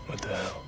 What the hell?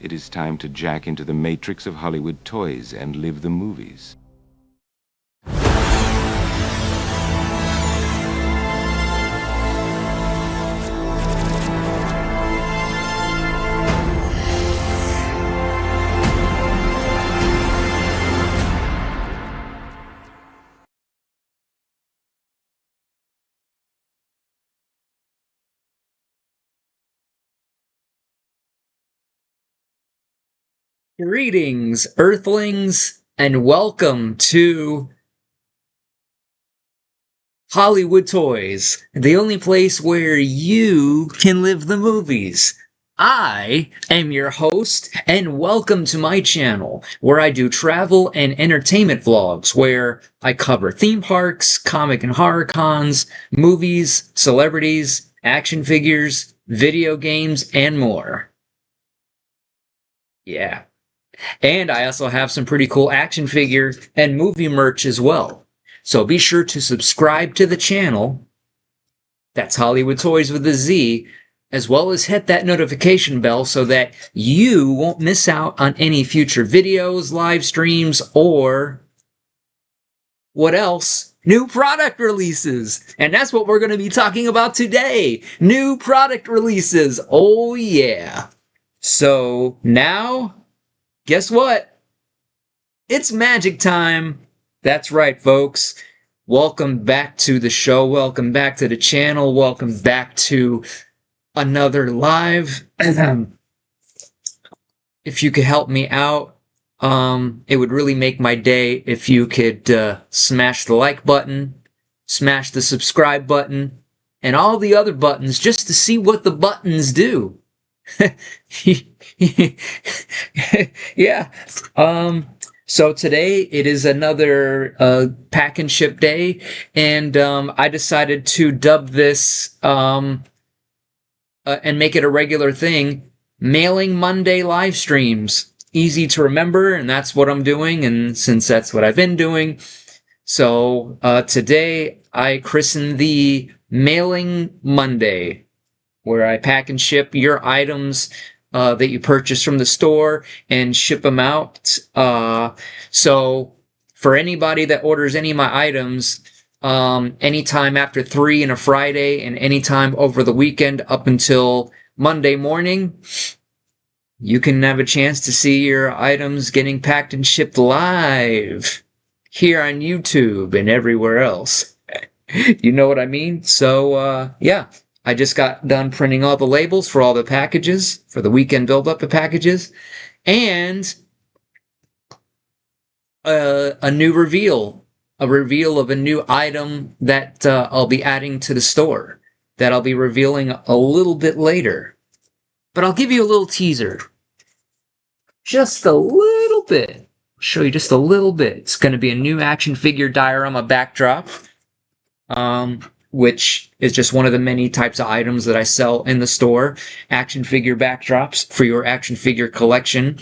It is time to jack into the matrix of Hollywood toys and live the movies. Greetings, Earthlings, and welcome to Hollywood Toys, the only place where you can live the movies. I am your host, and welcome to my channel, where I do travel and entertainment vlogs, where I cover theme parks, comic and horror cons, movies, celebrities, action figures, video games, and more. Yeah. And I also have some pretty cool action figure and movie merch as well. So be sure to subscribe to the channel. That's Hollywood Toys with a Z, as well as hit that notification bell so that you won't miss out on any future videos, live streams, or what else? New product releases. And that's what we're going to be talking about today. New product releases. Oh yeah. So now, guess what? It's magic time. That's right, folks. Welcome back to the show. Welcome back to the channel. Welcome back to another live. If you could help me out, it would really make my day if you could smash the like button, smash the subscribe button, and all the other buttons just to see what the buttons do. Yeah. So today it is another pack and ship day, and I decided to dub this and make it a regular thing, Mailing Monday live streams. Easy to remember, and that's what I'm doing, and since that's what I've been doing, so today I christened the Mailing Monday, where I pack and ship your items that you purchase from the store and ship them out. So for anybody that orders any of my items, anytime after 3 on a Friday and anytime over the weekend up until Monday morning, you can have a chance to see your items getting packed and shipped live here on YouTube and everywhere else. You know what I mean? So, yeah. I just got done printing all the labels for all the packages, for the weekend build-up of packages, and a new reveal, a reveal of a new item that I'll be adding to the store, that I'll be revealing a little bit later. But I'll give you a little teaser. Just a little bit. I'll show you just a little bit. It's going to be a new action figure diorama backdrop. which is just one of the many types of items that I sell in the store. Action figure backdrops for your action figure collection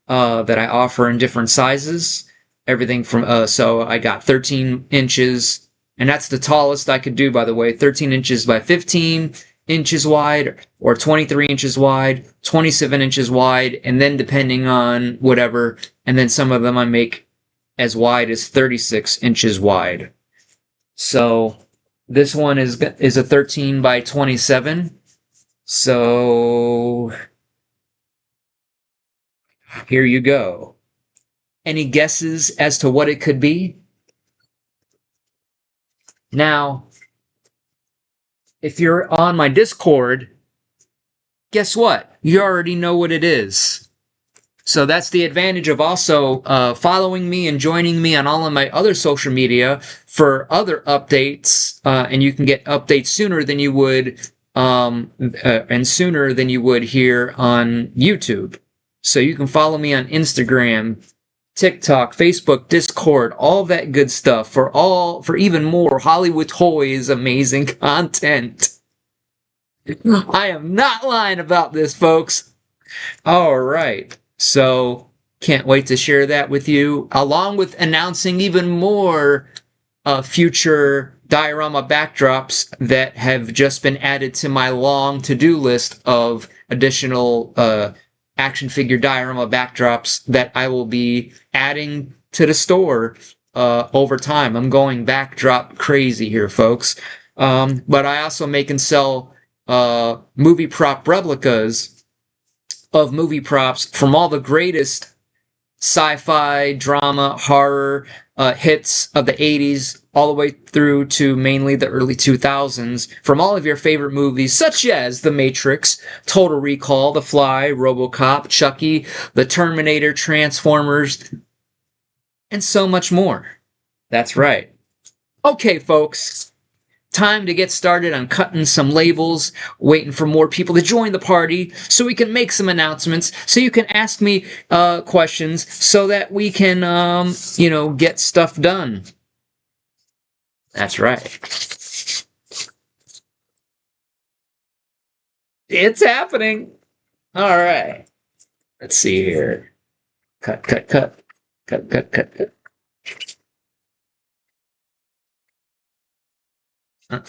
that I offer in different sizes. Everything from, so I got 13 inches, and that's the tallest I could do, by the way, 13 inches by 15 inches wide, or 23 inches wide, 27 inches wide, and then depending on whatever, and then some of them I make as wide as 36 inches wide. So this one is a 13 by 27. So here you go. Any guesses as to what it could be? Now, if you're on my Discord, guess what? You already know what it is. So that's the advantage of also following me and joining me on all of my other social media for other updates, and you can get updates sooner than you would, and sooner than you would here on YouTube. So you can follow me on Instagram, TikTok, Facebook, Discord, all that good stuff for even more Hollywood Toys amazing content. I am not lying about this, folks. All right. So can't wait to share that with you, along with announcing even more future diorama backdrops that have just been added to my long to-do list of additional action figure diorama backdrops that I will be adding to the store over time. I'm going backdrop crazy here, folks. But I also make and sell movie prop replicas of movie props from all the greatest sci-fi, drama, horror hits of the 80s all the way through to mainly the early 2000s from all of your favorite movies such as The Matrix, Total Recall, The Fly, RoboCop, Chucky, The Terminator, Transformers, and so much more. That's right. Okay, folks. Time to get started on cutting some labels, waiting for more people to join the party so we can make some announcements, so you can ask me questions so that we can, get stuff done. That's right. It's happening. All right. Let's see here. Cut, cut, cut. Cut, cut, cut, cut. So,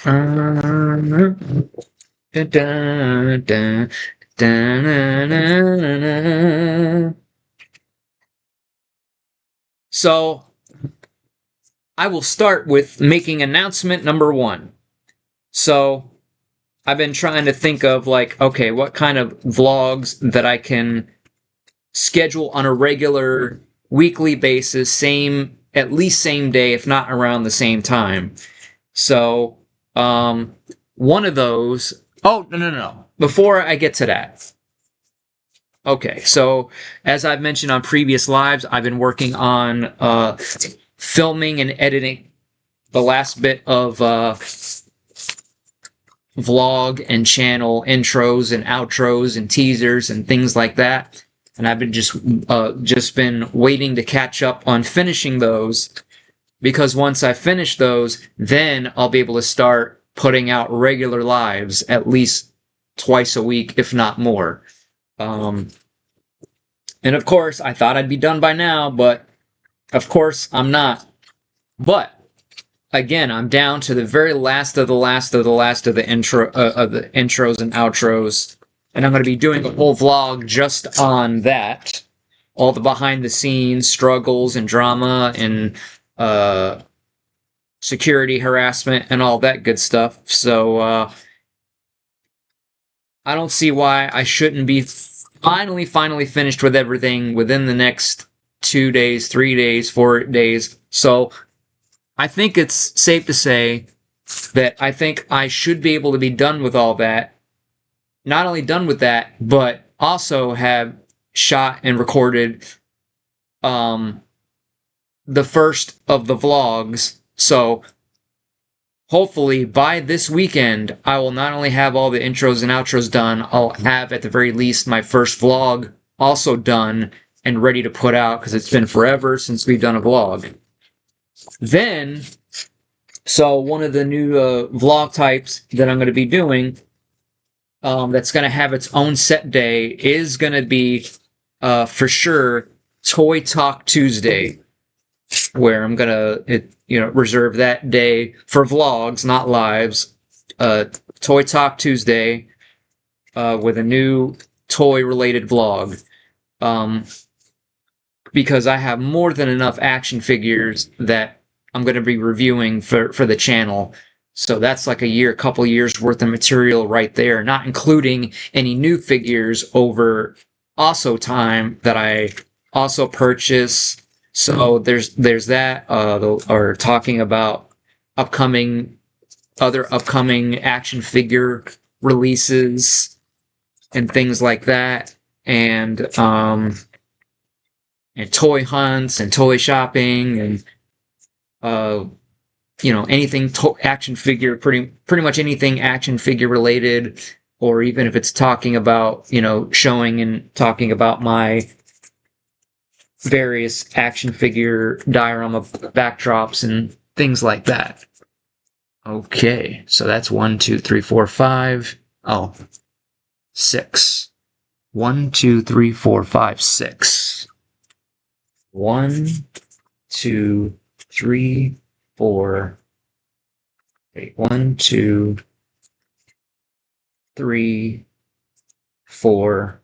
I will start with making announcement number 1. So, I've been trying to think of okay, what kind of vlogs that I can schedule on a regular weekly basis, at least same day, if not around the same time. So, one of those... Oh, no. Before I get to that. Okay, so as I've mentioned on previous lives, I've been working on filming and editing the last bit of vlog and channel intros and outros and teasers and things like that. And I've been just been waiting to catch up on finishing those, because once I finish those, then I'll be able to start putting out regular lives at least twice a week, if not more. And of course, I thought I'd be done by now, but of course I'm not. But again, I'm down to the very last of the intros and outros, and I'm going to be doing a whole vlog just on that, all the behind the scenes struggles and drama and security harassment and all that good stuff. So I don't see why I shouldn't be finally finished with everything within the next 2 days, 3 days, 4 days. So I think it's safe to say that I think I should be able to be done with all that. Not only done with that, but also have shot and recorded the first of the vlogs. So hopefully by this weekend, I will not only have all the intros and outros done, I'll have at the very least my first vlog also done and ready to put out, because it's been forever since we've done a vlog. Then So one of the new vlog types that I'm going to be doing, that's going to have its own set day, is going to be for sure Toy Talk Tuesday, where I'm gonna reserve that day for vlogs, not lives. Toy Talk Tuesday, with a new toy related vlog. Because I have more than enough action figures that I'm going to be reviewing for the channel. So that's like couple years worth of material right there, not including any new figures over also time that I also purchase. So there's that, or talking about other upcoming action figure releases and things like that, and toy hunts and toy shopping, and anything action figure, pretty much anything action figure related, or even if it's talking about showing and talking about my various action figure diorama backdrops and things like that. Okay, so that's 1, 2, 3, 4, 5. Oh, 6. 1, 2, 3, 4, 5, 6. 1, 2, 3, 4. Wait, 1, 2, 3, 4,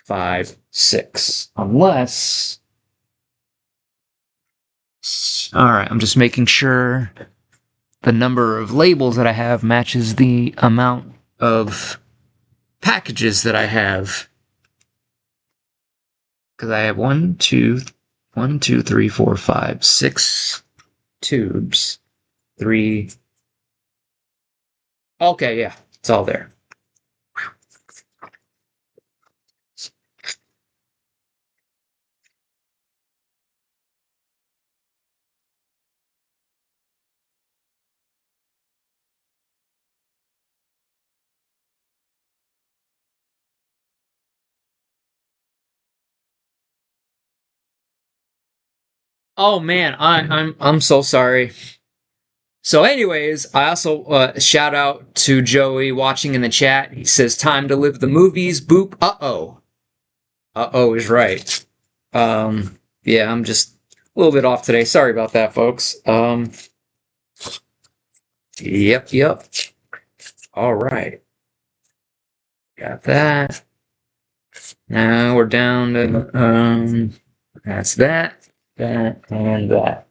5, 6. Unless. Alright, I'm just making sure the number of labels that I have matches the amount of packages that I have. Because I have 1, 2, 3, 4, 5, 6 tubes. 3. Okay, yeah, it's all there. Oh man, I'm so sorry. So, anyways, I also shout out to Joey watching in the chat. He says, "Time to live the movies." Boop. Uh oh is right. Yeah, I'm just a little bit off today. Sorry about that, folks. Yep. All right, got that. Now we're down to that's that, and that.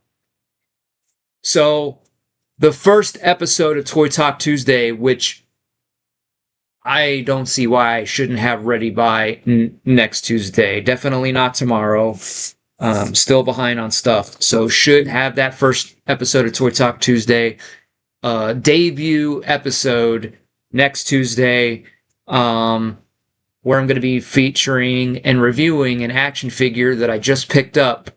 So, the first episode of Toy Talk Tuesday, which I don't see why I shouldn't have ready by next Tuesday. Definitely not tomorrow. Still behind on stuff. So should have that first episode of Toy Talk Tuesday. Debut episode next Tuesday. Where I'm going to be featuring and reviewing an action figure that I just picked up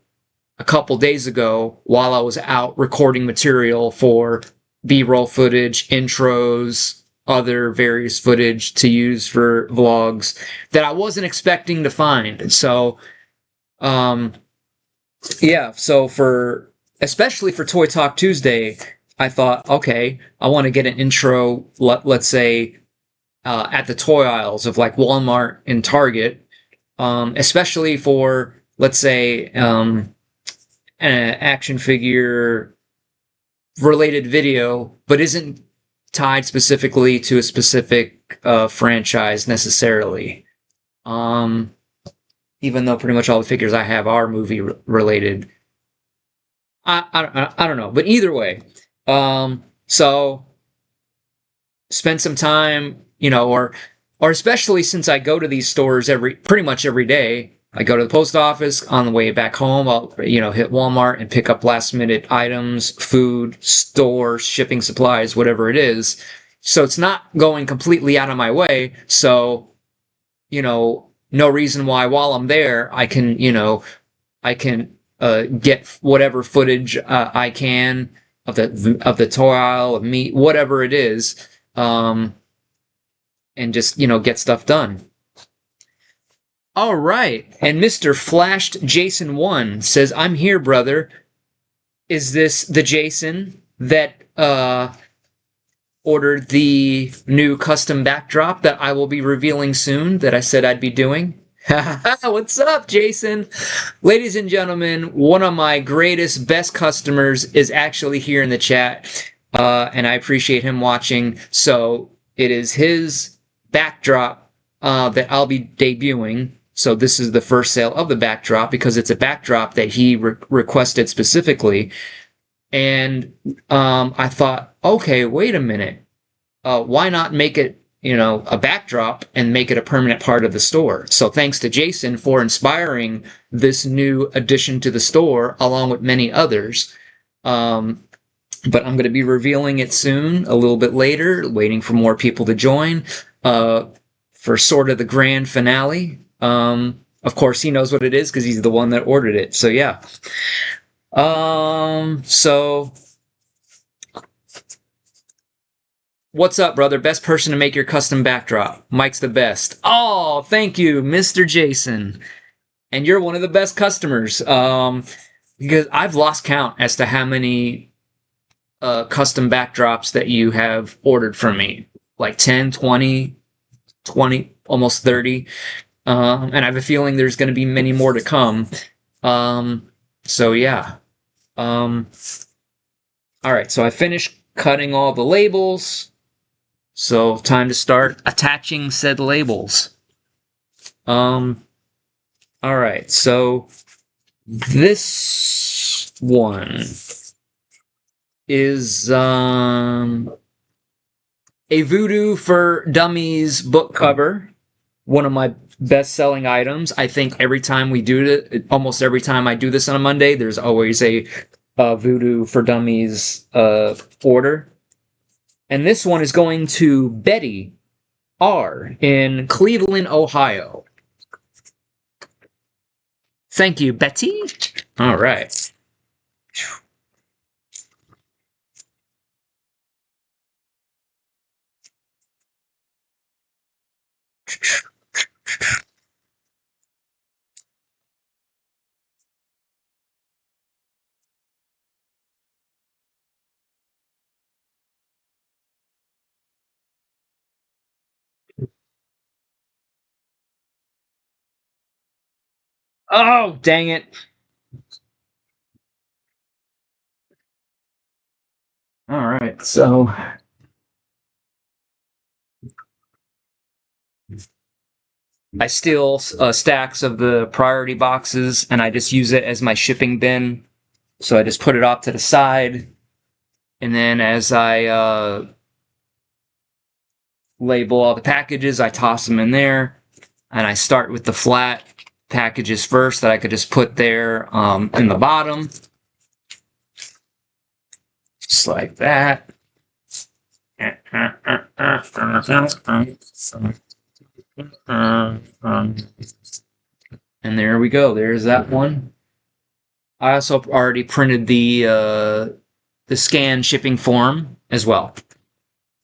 a couple days ago while I was out recording material for B-roll footage, intros, other various footage to use for vlogs that I wasn't expecting to find. So, yeah, so especially for Toy Talk Tuesday, I thought, okay, I want to get an intro, let's say, at the toy aisles of like Walmart and Target, especially for, let's say, an action figure related video, but isn't tied specifically to a specific franchise necessarily. Even though pretty much all the figures I have are movie related. I don't know, but either way, so spend some time, or especially since I go to these stores pretty much every day. I go to the post office on the way back home. I'll, hit Walmart and pick up last minute items, food, stores, shipping supplies, whatever it is. So it's not going completely out of my way. So, no reason why while I'm there, I can get whatever footage I can of the toy aisle, of meat, whatever it is, and just, get stuff done. All right. And Mr. Flashed Jason 1 says, "I'm here, brother. Is this the Jason that ordered the new custom backdrop that I will be revealing soon that I said I'd be doing. What's up, Jason? Ladies and gentlemen, one of my greatest, best customers is actually here in the chat, and I appreciate him watching. So it is his backdrop that I'll be debuting. So this is the first sale of the backdrop because it's a backdrop that he requested specifically. And I thought, okay, wait a minute. Why not make it, a backdrop and make it a permanent part of the store? So thanks to Jason for inspiring this new addition to the store, along with many others. But I'm going to be revealing it soon, a little bit later, waiting for more people to join for sort of the grand finale. Of course, he knows what it is because he's the one that ordered it. So yeah. So what's up, brother? Best person to make your custom backdrop. Mike's the best. Oh, thank you, Mr. Jason. And you're one of the best customers. Because I've lost count as to how many custom backdrops that you have ordered from me. Like 10, 20, almost 30. And I have a feeling there's going to be many more to come. So yeah. All right, so I finished cutting all the labels. So time to start attaching said labels. All right, so this one is a Voodoo for Dummies book cover. One of my best-selling items. I think every time we do it, almost every time I do this on a Monday, there's always a Voodoo for Dummies order. And this one is going to Betty R. in Cleveland, Ohio. Thank you, Betty. All right. Oh, dang it. All right, so I steal stacks of the priority boxes and I just use it as my shipping bin. So I just put it off to the side. And then as I label all the packages, I toss them in there. And I start with the flat packages first that I could just put there in the bottom. Just like that. And there we go. There's that one. I also already printed the scan shipping form as well.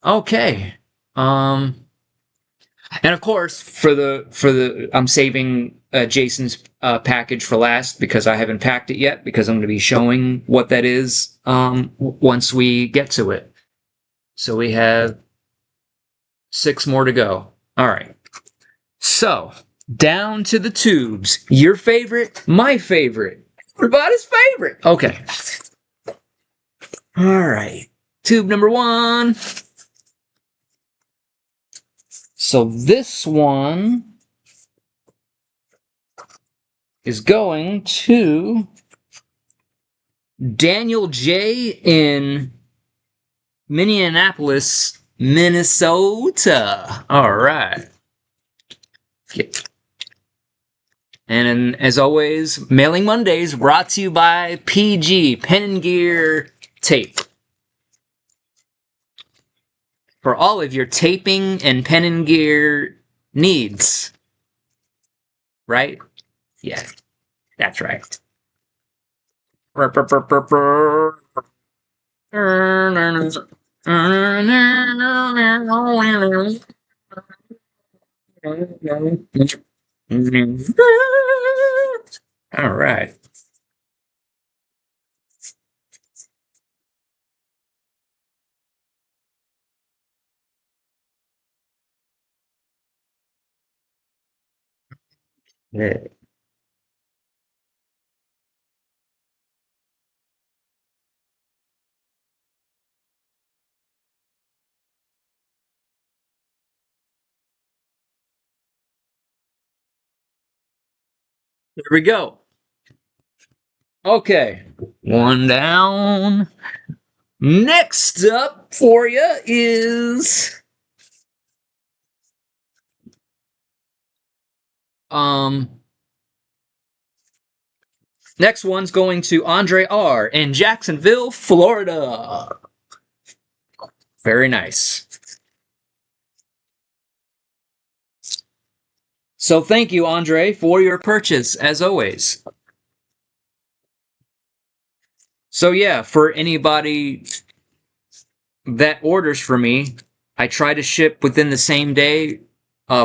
Okay. And of course, for the I'm saving Jason's package for last because I haven't packed it yet because I'm going to be showing what that is once we get to it. So we have 6 more to go. All right. So down to the tubes. Your favorite, my favorite, everybody's favorite. Okay. All right. Tube number 1. So this one is going to Daniel J. in Minneapolis, Minnesota. All right. And as always, Mailing Mondays brought to you by PG, Pen and Gear Tape. For all of your taping and pen and gear needs. Right? Yeah, that's right. All right. Yeah. There we go. Okay. One down. Next up for you is um next one's going to Andre R in Jacksonville, Florida. Very nice. So thank you, Andre, for your purchase, as always. So yeah, for anybody that orders for me, I try to ship within the same day.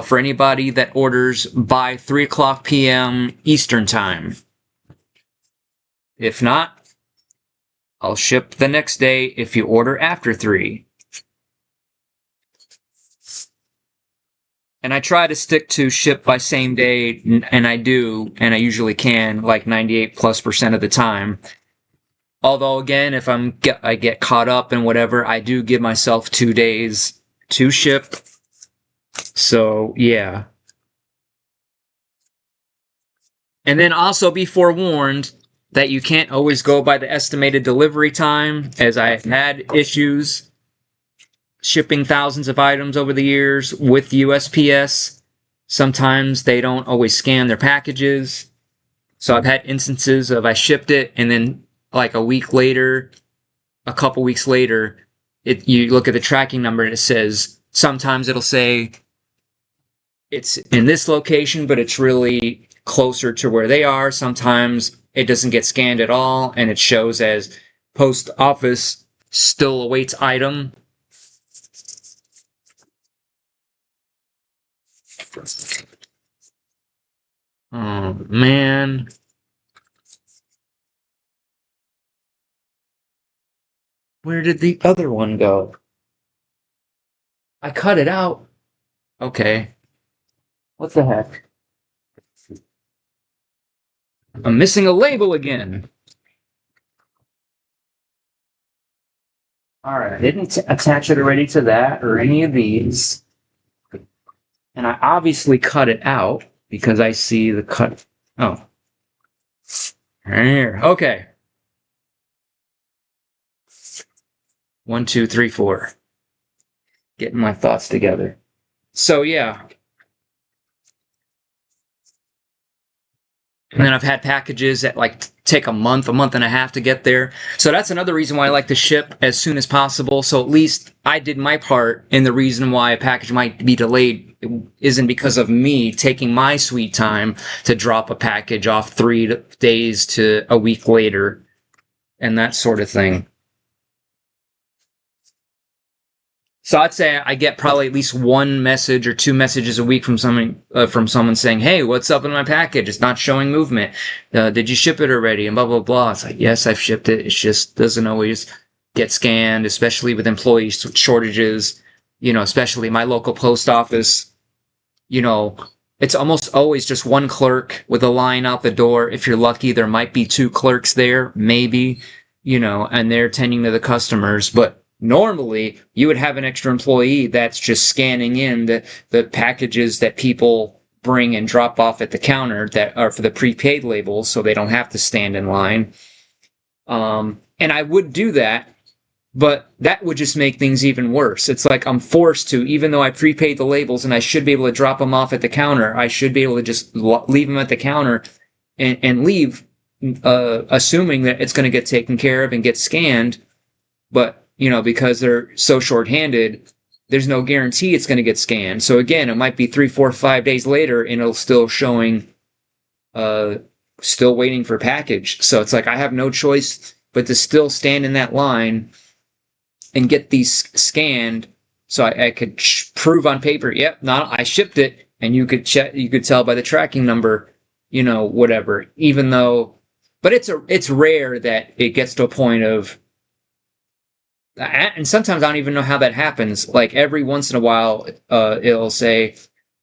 For anybody that orders by 3 o'clock p.m. Eastern Time. If not, I'll ship the next day if you order after 3. And I try to stick to ship by same day, and I do, and I usually can, like 98+% of the time. Although, again, if I get caught up in whatever, I do give myself 2 days to ship. So, yeah. And then also be forewarned that you can't always go by the estimated delivery time, as I've had issues shipping thousands of items over the years with USPS. Sometimes they don't always scan their packages. So I've had instances of I shipped it and then like a couple weeks later, you look at the tracking number and it says, sometimes it'll say it's in this location, but it's really closer to where they are. Sometimes it doesn't get scanned at all and it shows as post office still awaits item. Oh, man. Where did the other one go? I cut it out. Okay. What the heck? I'm missing a label again. Alright, I didn't attach it already to that or any of these. And I obviously cut it out because I see the cut. Oh. Here. Okay. 1, 2, 3, 4. Getting my thoughts together. So, yeah. And then I've had packages that like take a month and a half to get there. So that's another reason why I like to ship as soon as possible. So at least I did my part, and the reason why a package might be delayed isn't because of me taking my sweet time to drop a package off 3 days to a week later and that sort of thing. So I'd say I get probably at least 1 message or 2 messages a week from someone saying, "Hey, what's up in my package? It's not showing movement. Did you ship it already?" And blah blah blah. It's like, yes, I've shipped it. It just doesn't always get scanned, especially with employee shortages. Especially my local post office. It's almost always just 1 clerk with a line out the door. If you're lucky, there might be 2 clerks there, maybe. And they're tending to the customers, but normally, you would have an extra employee that's just scanning in the packages that people bring and drop off at the counter that are for the prepaid labels, so they don't have to stand in line. And I would do that, but that would just make things even worse. It's like I'm forced to, even though I prepaid the labels and I should be able to drop them off at the counter, I should be able to just leave them at the counter and leave, assuming that it's going to get taken care of and get scanned. But because they're so short-handed, there's no guarantee it's going to get scanned. So again, it might be 3, 4, 5 days later, and it'll still showing, still waiting for package. So it's like I have no choice but to still stand in that line and get these scanned, so I could prove on paper, yep, I shipped it, and you could tell by the tracking number, whatever. Even though, but it's rare that it gets to a point of. And sometimes I don't even know how that happens. Like every once in a while, it'll say,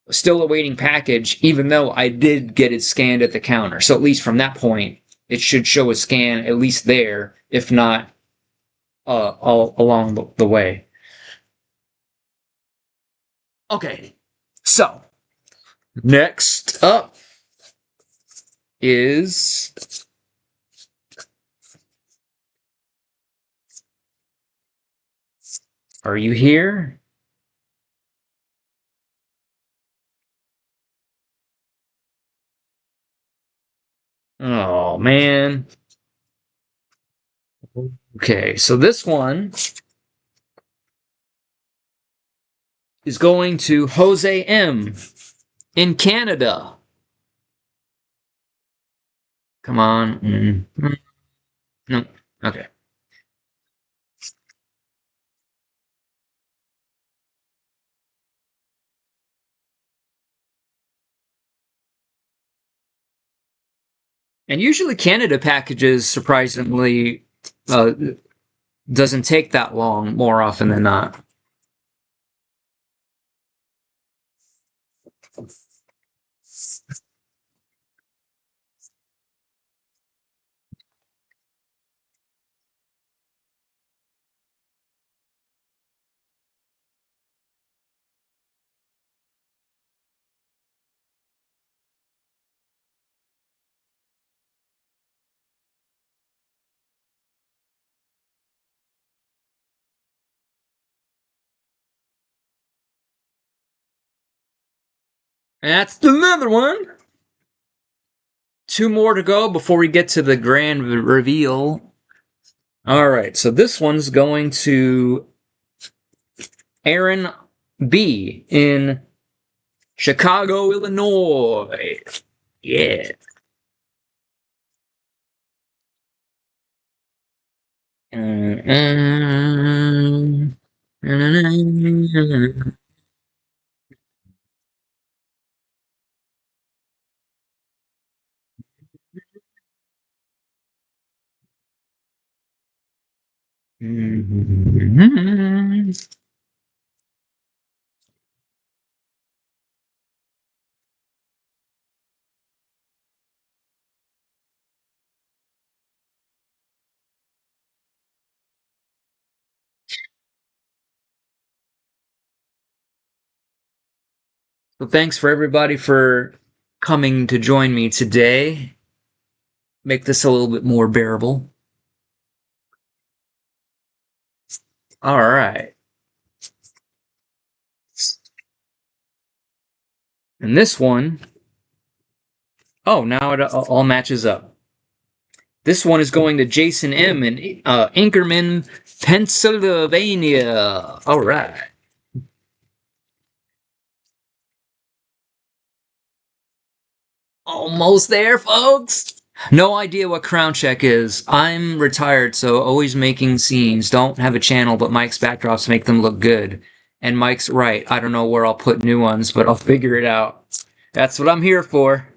still awaiting package, even though I did get it scanned at the counter. So at least from that point, it should show a scan at least there, if not all along the way. Okay, so next up is Are you here? Oh man. Okay, so this one is going to Jose M in Canada. Come on. No. Okay. And usually Canada packages surprisingly uh, doesn't take that long more often than not. That's another one. Two more to go before we get to the grand reveal. All right, so this one's going to Aaron B in Chicago, Illinois. Yeah. So thanks for everybody for coming to join me today. Make this a little bit more bearable. All right. And this one, oh, now it all matches up. This one is going to Jason M in Inkerman, Pennsylvania. All right. Almost there, folks. No idea what crown check is. I'm retired, so always making scenes. Don't have a channel, but Mike's backdrops make them look good. And Mike's right. I don't know where I'll put new ones, but I'll figure it out. That's what I'm here for.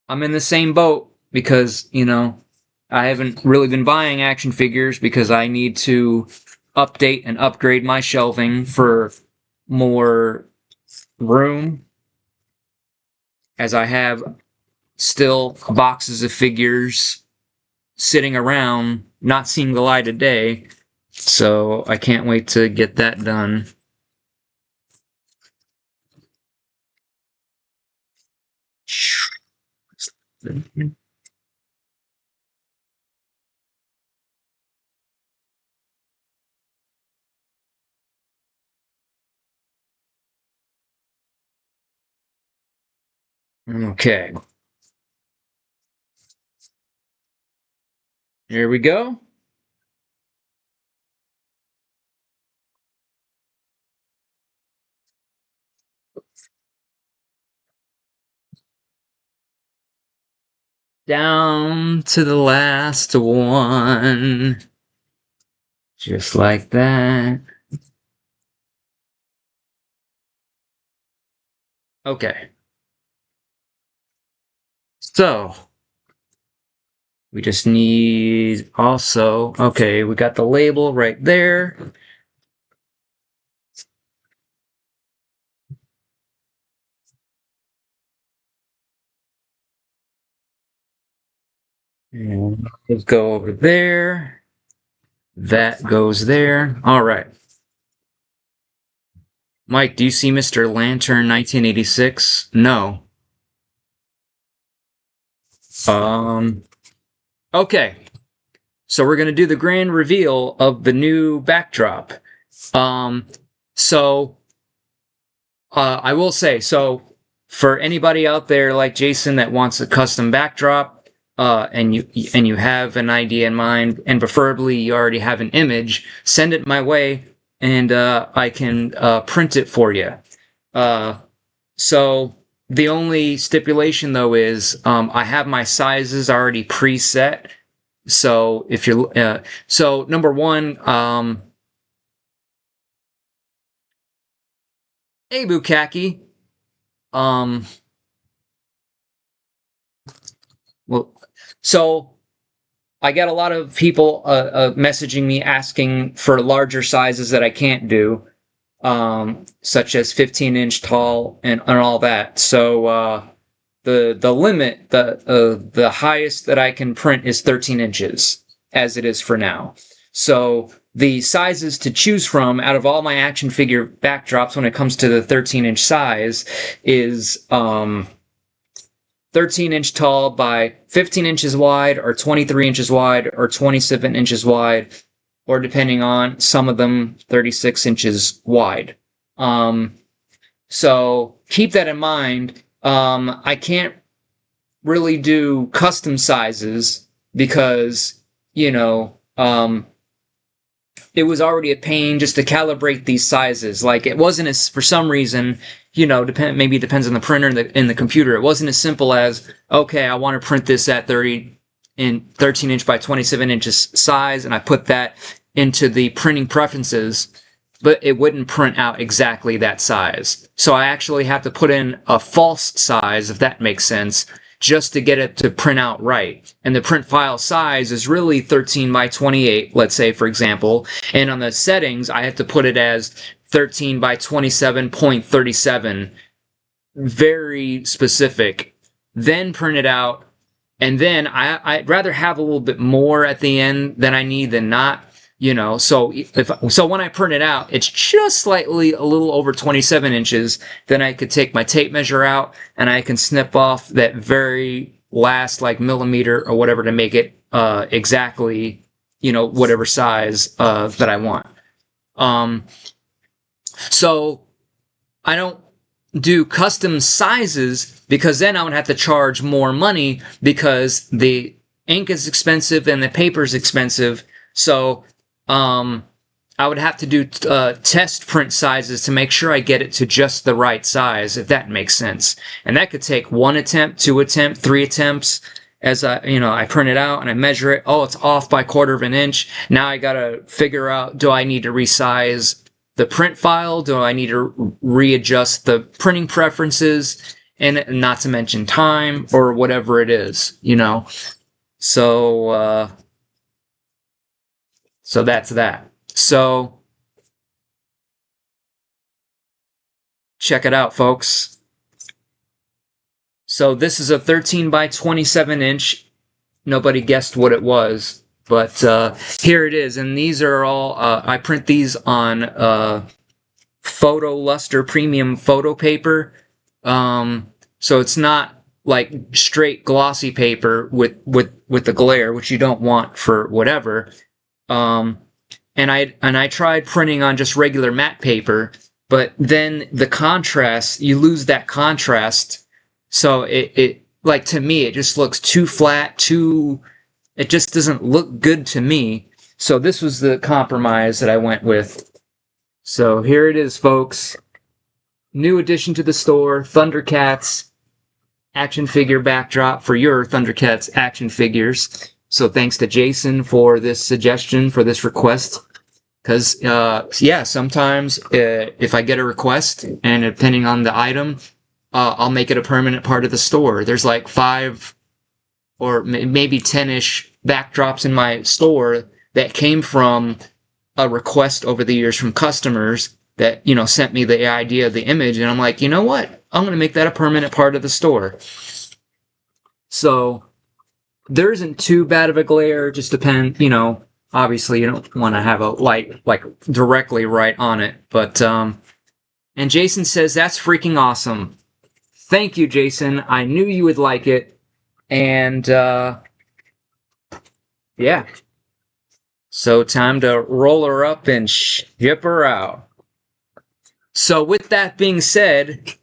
I'm in the same boat because, I haven't really been buying action figures because I need to update and upgrade my shelving for more room, as I have still boxes of figures sitting around not seeing the light of day. So I can't wait to get that done. Okay. Here we go. Down to the last one. Just like that. Okay. So, we just need also, okay, we got the label right there. And let's go over there. That goes there. All right. Mike, do you see Mr. Lantern 1986? No. Okay. So we're going to do the grand reveal of the new backdrop. So I will say, so for anybody out there like Jason that wants a custom backdrop, and you have an idea in mind, and preferably you already have an image, send it my way, and I can print it for you. So the only stipulation though is I have my sizes already preset. So if you're so number one, hey Bukaki, um, well, so I get a lot of people messaging me asking for larger sizes that I can't do, such as 15-inch tall and all that. So the limit, the highest that I can print is 13 inches, as it is for now. So the sizes to choose from out of all my action figure backdrops when it comes to the 13-inch size is 13-inch tall by 15 inches wide, or 23 inches wide, or 27 inches wide, or depending on some of them, 36 inches wide. So keep that in mind. I can't really do custom sizes because, you know, it was already a pain just to calibrate these sizes. Like, it wasn't as, for some reason, you know, maybe it depends on the printer and the computer. It wasn't as simple as, okay, I want to print this at 13 inch by 27 inches size, and I put that into the printing preferences, but it wouldn't print out exactly that size. So I actually have to put in a false size, if that makes sense, just to get it to print out right. And the print file size is really 13 by 28, let's say, for example. And on the settings, I have to put it as 13 by 27.37. Very specific. Then print it out. And then I'd rather have a little bit more at the end than I need than not. You know, so when I print it out, it's just slightly a little over 27 inches. Then I could take my tape measure out and I can snip off that very last like millimeter or whatever to make it exactly, you know, whatever size that I want. So I don't do custom sizes because then I would have to charge more money because the ink is expensive and the paper is expensive. So I would have to do test print sizes to make sure I get it to just the right size, if that makes sense. And that could take 1 attempt, 2 attempts, 3 attempts. As I print it out and I measure it. Oh, it's off by 1/4 of an inch. Now I gotta figure out: do I need to resize the print file? Do I need to readjust the printing preferences? And not to mention time or whatever it is, you know. So that's that. So check it out, folks. So this is a 13 by 27 inch. Nobody guessed what it was, but here it is. And these are all, I print these on Photo Luster Premium photo paper. So it's not like straight glossy paper with the glare, which you don't want for whatever. And I tried printing on just regular matte paper, but then the contrast, you lose that contrast. So it like, to me, it just looks too flat, it just doesn't look good to me. So this was the compromise that I went with. So here it is, folks. New addition to the store, Thundercats action figure backdrop for your Thundercats action figures. So thanks to Jason for this suggestion, for this request. Because, yeah, sometimes if I get a request, and depending on the item, I'll make it a permanent part of the store. There's like 5 or maybe 10-ish backdrops in my store that came from a request over the years from customers that, you know, sent me the idea of the image, and I'm like, you know what? I'm going to make that a permanent part of the store. So there isn't too bad of a glare. It just depends, you know. Obviously, you don't want to have a light like directly right on it. But and Jason says that's freaking awesome. Thank you, Jason. I knew you would like it. And yeah. So time to roll her up and ship her out. So with that being said,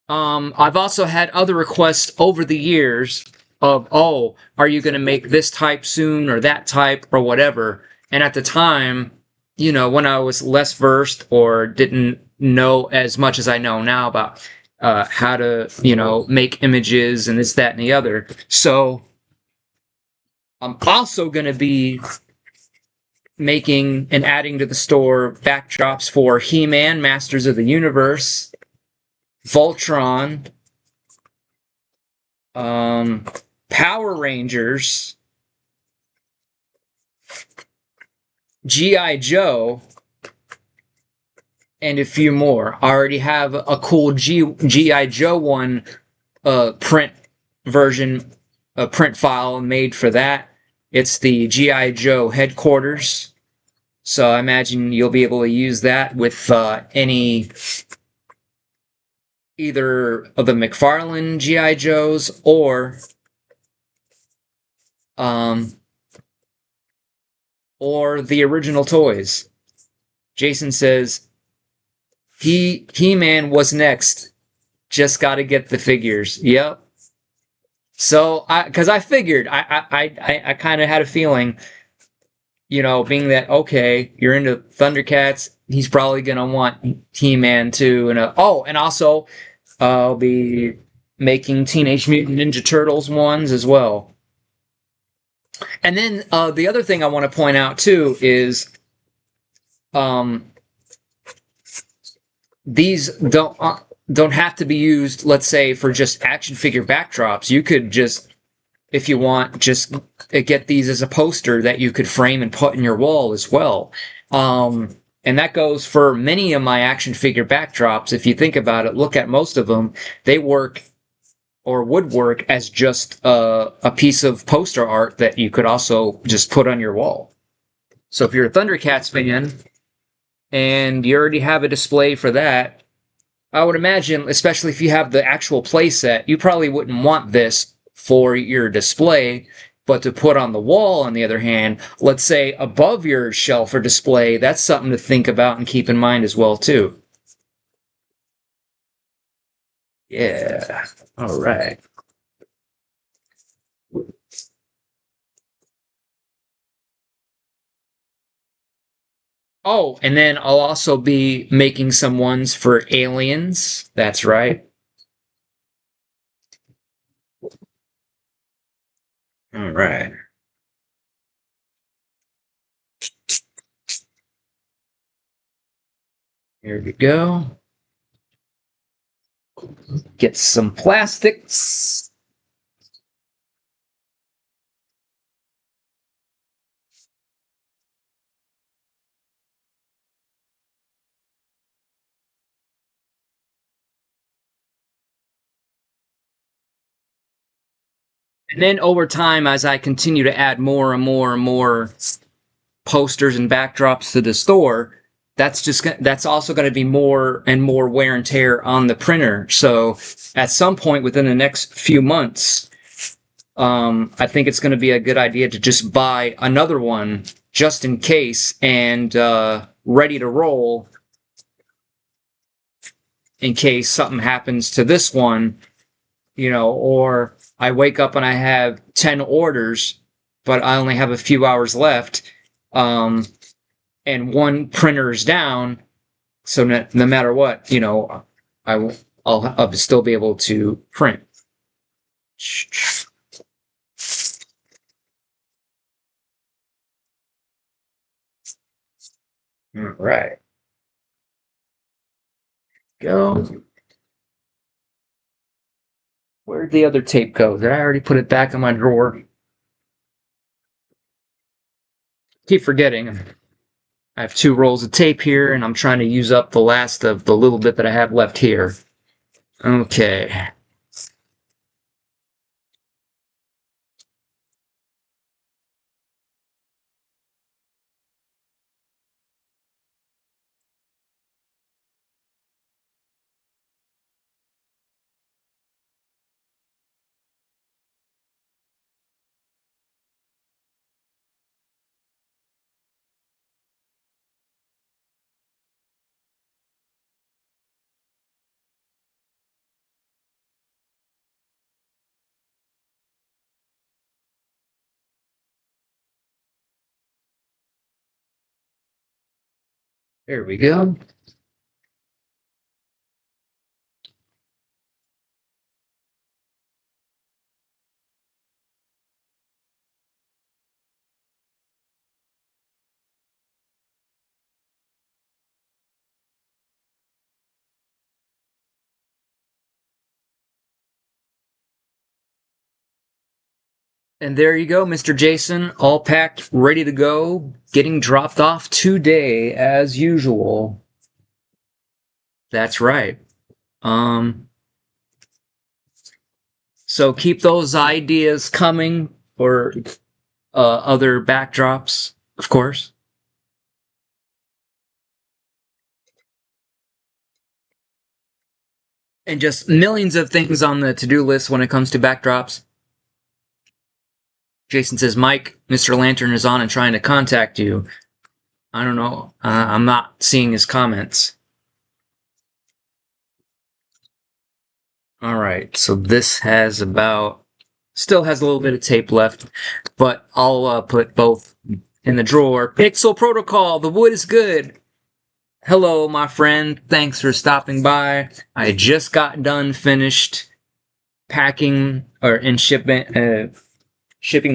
I've also had other requests over the years of, oh, are you going to make this type soon or that type or whatever? And at the time, you know, when I was less versed or didn't know as much as I know now about how to, you know, make images and this, that, and the other. So I'm also going to be making and adding to the store backdrops for He-Man, Masters of the Universe, Voltron, Power Rangers, G.I. Joe, and a few more. I already have a cool G.I. Joe one print version, a print file made for that. It's the G.I. Joe headquarters. So I imagine you'll be able to use that with any either of the McFarlane G.I. Joes or the original toys. Jason says He-Man was next. Just got to get the figures. Yep. So because I figured I kind of had a feeling, you know, being that okay, you're into Thundercats, he's probably gonna want He-Man too, and and also I'll be making Teenage Mutant Ninja Turtles ones as well. And then the other thing I want to point out too is these don't have to be used, let's say, for just action figure backdrops. You could just, if you want, just get these as a poster that you could frame and put in your wall as well. And that goes for many of my action figure backdrops. If you think about it, look at most of them, they work or would work as just a piece of poster art that you could also just put on your wall. So if you're a Thundercats fan and you already have a display for that, I would imagine, especially if you have the actual playset, you probably wouldn't want this for your display, but to put on the wall, on the other hand, let's say above your shelf or display, that's something to think about and keep in mind as well, too. Yeah. All right. Oh, and then I'll also be making some ones for aliens. That's right. All right. Here we go. Get some plastics. And then over time, as I continue to add more and more and more posters and backdrops to the store, that's also going to be more and more wear and tear on the printer. So at some point within the next few months, I think it's going to be a good idea to just buy another one just in case and ready to roll in case something happens to this one, you know, or I wake up and I have 10 orders, but I only have a few hours left. And one printer is down, so no matter what, you know, I'll still be able to print. All right. Go. Where'd the other tape go? Did I already put it back in my drawer? Keep forgetting. I have 2 rolls of tape here, and I'm trying to use up the last of the little bit that I have left here. Okay. There we go. And there you go, Mr. Jason, all packed, ready to go, getting dropped off today as usual. That's right. Um, so keep those ideas coming for other backdrops, of course. And just millions of things on the to-do list when it comes to backdrops. Jason says, Mike, Mr. Lantern is on and trying to contact you. I don't know. I'm not seeing his comments. All right, so this has still has a little bit of tape left, but I'll put both in the drawer. Pixel Protocol, the wood is good. Hello, my friend. Thanks for stopping by. I just got done finished packing and shipping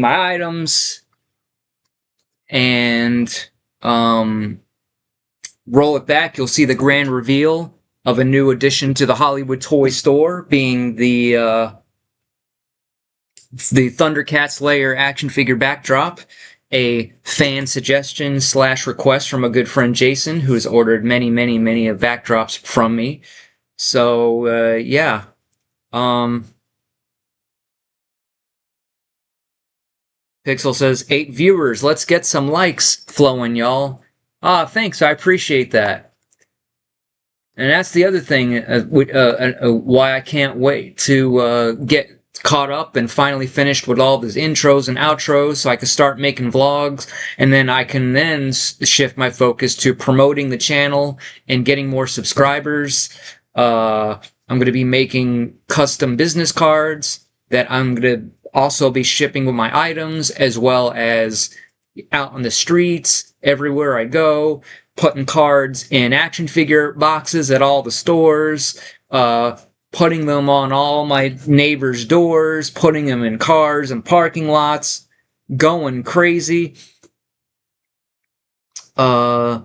my items, and roll it back. You'll see the grand reveal of a new addition to the Hollywood toy store, being the Thundercats layer action figure backdrop, a fan suggestion / request from a good friend Jason, who has ordered many of backdrops from me. So yeah. Pixel says 8 viewers. Let's get some likes flowing, y'all. Ah, thanks. I appreciate that. And that's the other thing why I can't wait to get caught up and finally finished with all these intros and outros so I can start making vlogs, and then I can then shift my focus to promoting the channel and getting more subscribers. I'm going to be making custom business cards that I'm going to also be shipping with my items, as well as out on the streets, everywhere I go, putting cards in action figure boxes at all the stores, putting them on all my neighbors' doors, putting them in cars and parking lots, going crazy. Pixel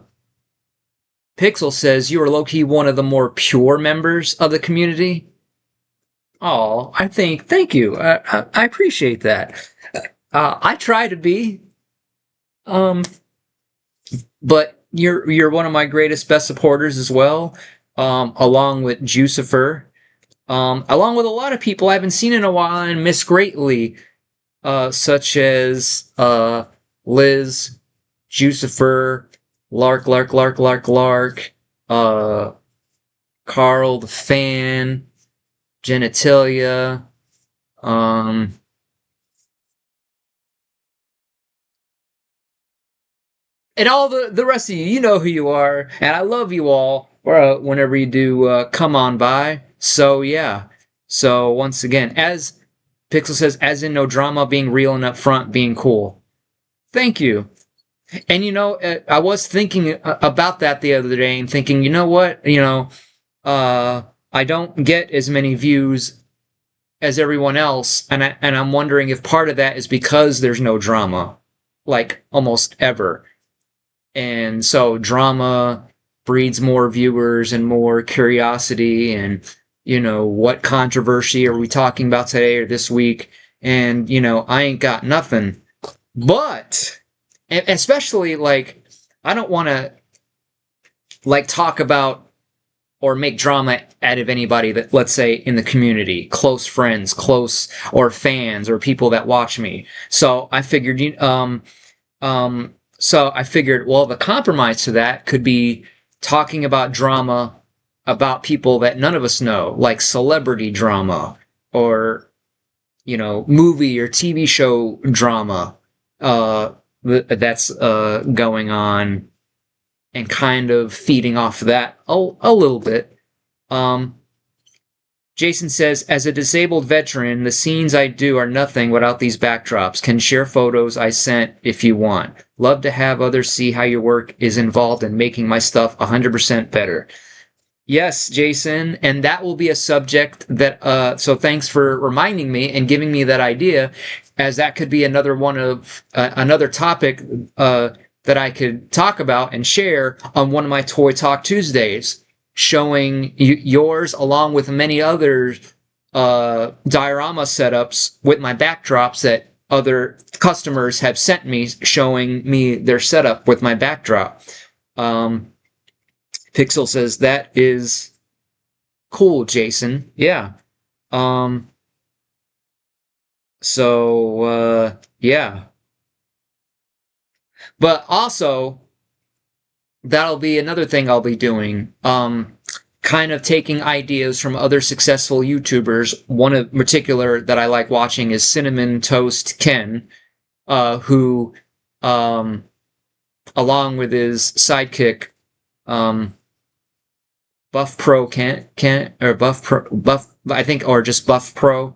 says you are low-key one of the more pure members of the community. Oh, thank you. I appreciate that. I try to be. But you're one of my greatest, best supporters as well, along with Jucifer, along with a lot of people I haven't seen in a while and miss greatly, such as Liz, Jucifer, Lark, Carl the Fan, Genitalia, and all the rest of you. You know who you are, and I love you all. Whenever you do come on by. So yeah. So once again, as Pixel says, as in no drama, being real and upfront, being cool. Thank you. And I was thinking about that the other day, and thinking, you know what, I don't get as many views as everyone else, and I'm wondering if part of that is because there's no drama, like almost ever. And so drama breeds more viewers and more curiosity, and what controversy are we talking about today or this week? And I ain't got nothing. But especially, like, I don't want to talk about or make drama out of anybody that, let's say, in the community, close friends, close or fans or people that watch me. So I figured, well, the compromise to that could be talking about drama about people that none of us know, like celebrity drama or, movie or TV show drama that's going on, and kind of feeding off of that a little bit. Jason says, as a disabled veteran, the scenes I do are nothing without these backdrops. Can share photos I sent if you want. Love to have others see how your work is involved in making my stuff 100% better. Yes, Jason, and that will be a subject that, so thanks for reminding me and giving me that idea, as that could be another one of, another topic, that I could talk about and share on one of my Toy Talk Tuesdays, showing yours along with many others, diorama setups with my backdrops that other customers have sent me, showing me their setup with my backdrop. Pixel says, that is cool, Jason. Yeah. Yeah. But also, that'll be another thing I'll be doing. Kind of taking ideas from other successful YouTubers. One in particular that I like watching is Cinnamon Toast Ken, who, along with his sidekick, Buff Pro or Buff, I think, or just Buff Pro.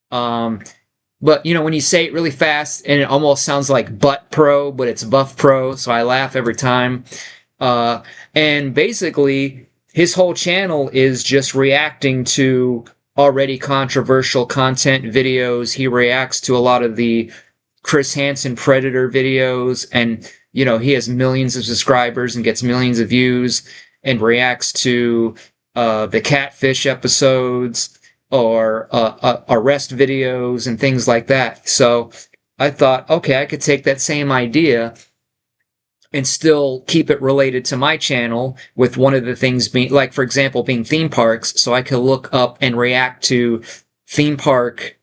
But, when you say it really fast, and it almost sounds like Butt Pro, but it's Buff Pro, so I laugh every time. And basically, his whole channel is just reacting to already controversial content videos. He reacts to a lot of the Chris Hansen Predator videos, and, he has millions of subscribers and gets millions of views, and reacts to the Catfish episodes, or arrest videos and things like that. So I thought, okay, I could take that same idea and still keep it related to my channel, with one of the things being, like, for example, being theme parks, so I could look up and react to theme park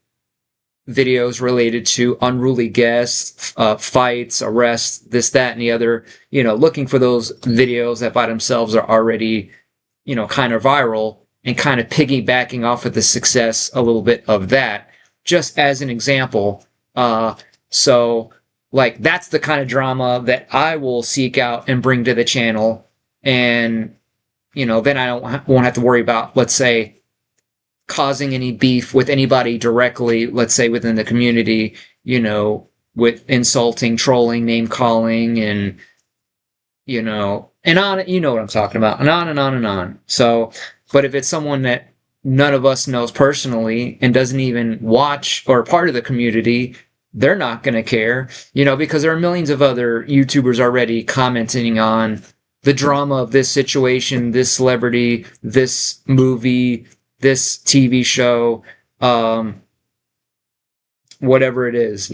videos related to unruly guests, fights, arrests, this, that, and the other, looking for those videos that by themselves are already, kind of viral, and kind of piggybacking off of the success a little bit of that, just as an example. So, like, that's the kind of drama that I will seek out and bring to the channel, and, then I won't have to worry about, let's say, causing any beef with anybody directly, let's say within the community, with insulting, trolling, name calling, and, and on, what I'm talking about, and on and on and on. So, but if it's someone that none of us knows personally and doesn't even watch or part of the community, they're not going to care, because there are millions of other YouTubers already commenting on the drama of this situation, this celebrity, this movie, this TV show, whatever it is,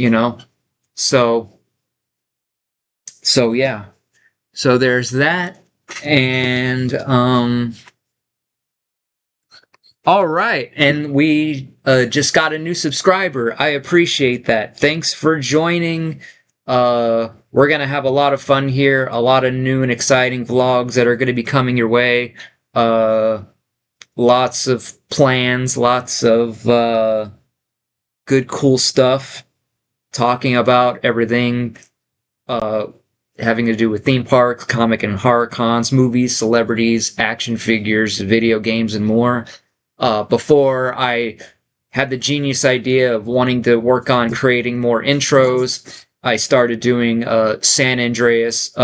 So yeah. So there's that. And, all right. And we just got a new subscriber. I appreciate that. Thanks for joining. We're going to have a lot of fun here. A lot of new and exciting vlogs that are going to be coming your way. Lots of plans, lots of good, cool stuff. Talking about everything having to do with theme parks, comic and horror cons, movies, celebrities, action figures, video games, and more. Before I had the genius idea of wanting to work on creating more intros, I started doing San Andreas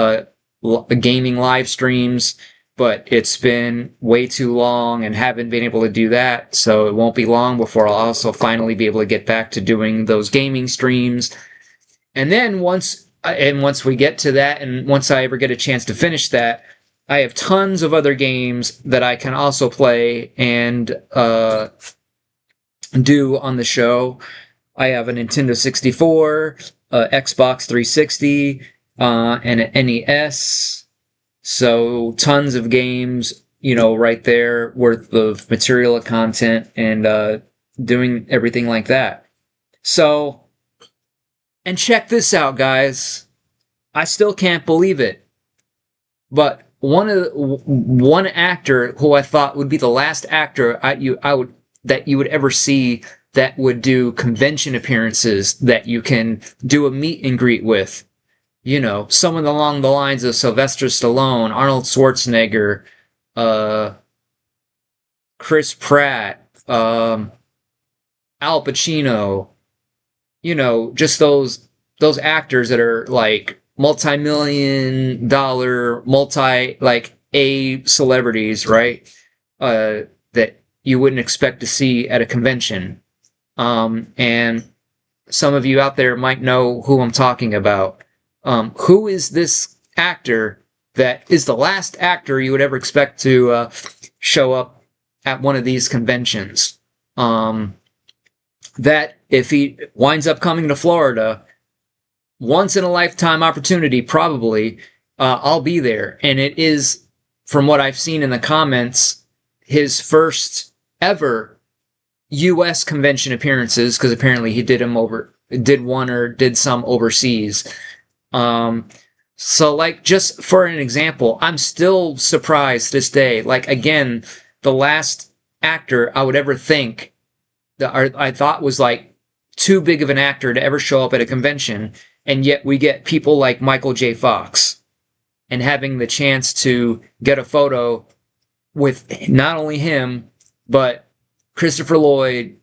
gaming live streams, but it's been way too long and haven't been able to do that, so it won't be long before I'll also finally be able to get back to doing those gaming streams. And then once we get to that, and once I ever get a chance to finish that, I have tons of other games that I can also play and do on the show. I have a Nintendo 64, Xbox 360, and an NES. So tons of games, right there, worth of material and content, and doing everything like that. So, and check this out, guys. I still can't believe it, but one actor who I thought would be the last actor that you would ever see that would do convention appearances that you can do a meet and greet with. Someone along the lines of Sylvester Stallone, Arnold Schwarzenegger, Chris Pratt, Al Pacino, just those actors that are like multi-million dollar, like A celebrities, right? That you wouldn't expect to see at a convention. And some of you out there might know who I'm talking about. Who is this actor that is the last actor you would ever expect to show up at one of these conventions? That if he winds up coming to Florida, once in a lifetime opportunity, probably, I'll be there. And it is, from what I've seen in the comments, his first ever U.S. convention appearances, because apparently he did one or did some overseas. So like, just for an example, I'm still surprised this day. Like, again, the last actor I would ever think that I thought was like too big of an actor to ever show up at a convention, and yet we get people like Michael J. Fox, and having the chance to get a photo with not only him, but Christopher Lloyd,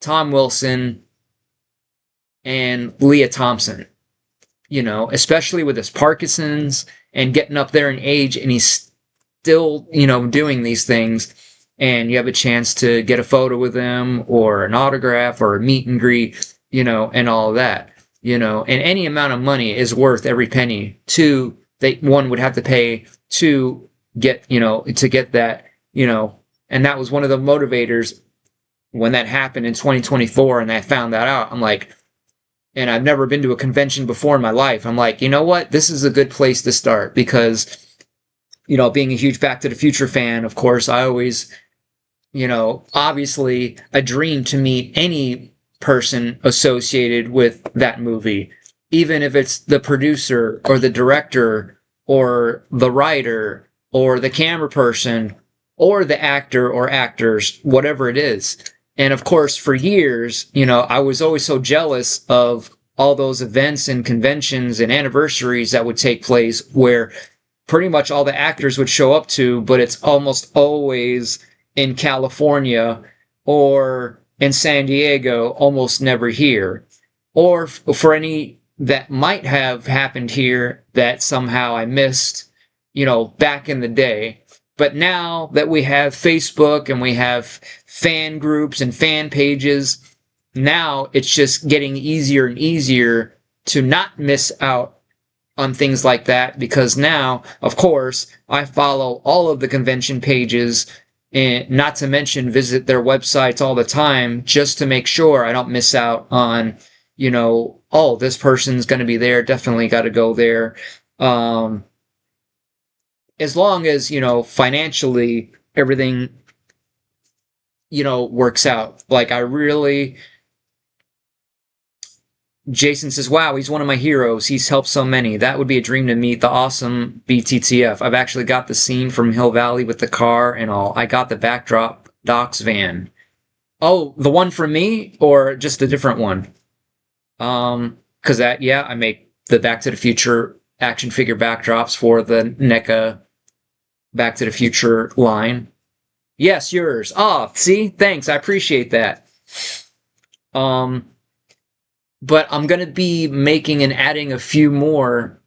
Tom Wilson, and Leah Thompson. Especially with his Parkinson's and getting up there in age, and he's still, doing these things, and you have a chance to get a photo with him or an autograph or a meet and greet, and all of that, and any amount of money is worth every penny that one would have to pay to get, that, and that was one of the motivators when that happened in 2024, and I found that out. I'm like, and I've never been to a convention before in my life. I'm like, you know what? This is a good place to start because, being a huge Back to the Future fan, of course, I always, obviously a dream to meet any person associated with that movie, even if it's the producer or the director or the writer or the camera person or the actor or actors, whatever it is. And of course, for years, I was always so jealous of all those events and conventions and anniversaries that would take place where pretty much all the actors would show up to, but it's almost always in California or in San Diego, almost never here. Or for any that might have happened here that somehow I missed, back in the day. But now that we have Facebook and we have fan groups and fan pages, now it's just getting easier and easier to not miss out on things like that, because now, of course, I follow all of the convention pages, and not to mention visit their websites all the time just to make sure I don't miss out on, oh, this person's going to be there, definitely got to go there. As long as, financially everything, works out. Like, Jason says, wow, he's one of my heroes. He's helped so many. That would be a dream to meet the awesome BTTF. I've actually got the scene from Hill Valley with the car and all. I got the backdrop Doc's van. Oh, the one from me or just a different one? Because I make the Back to the Future action figure backdrops for the NECA Back to the Future line. Yes, yours. Ah, see? Thanks. I appreciate that. But I'm going to be making and adding a few more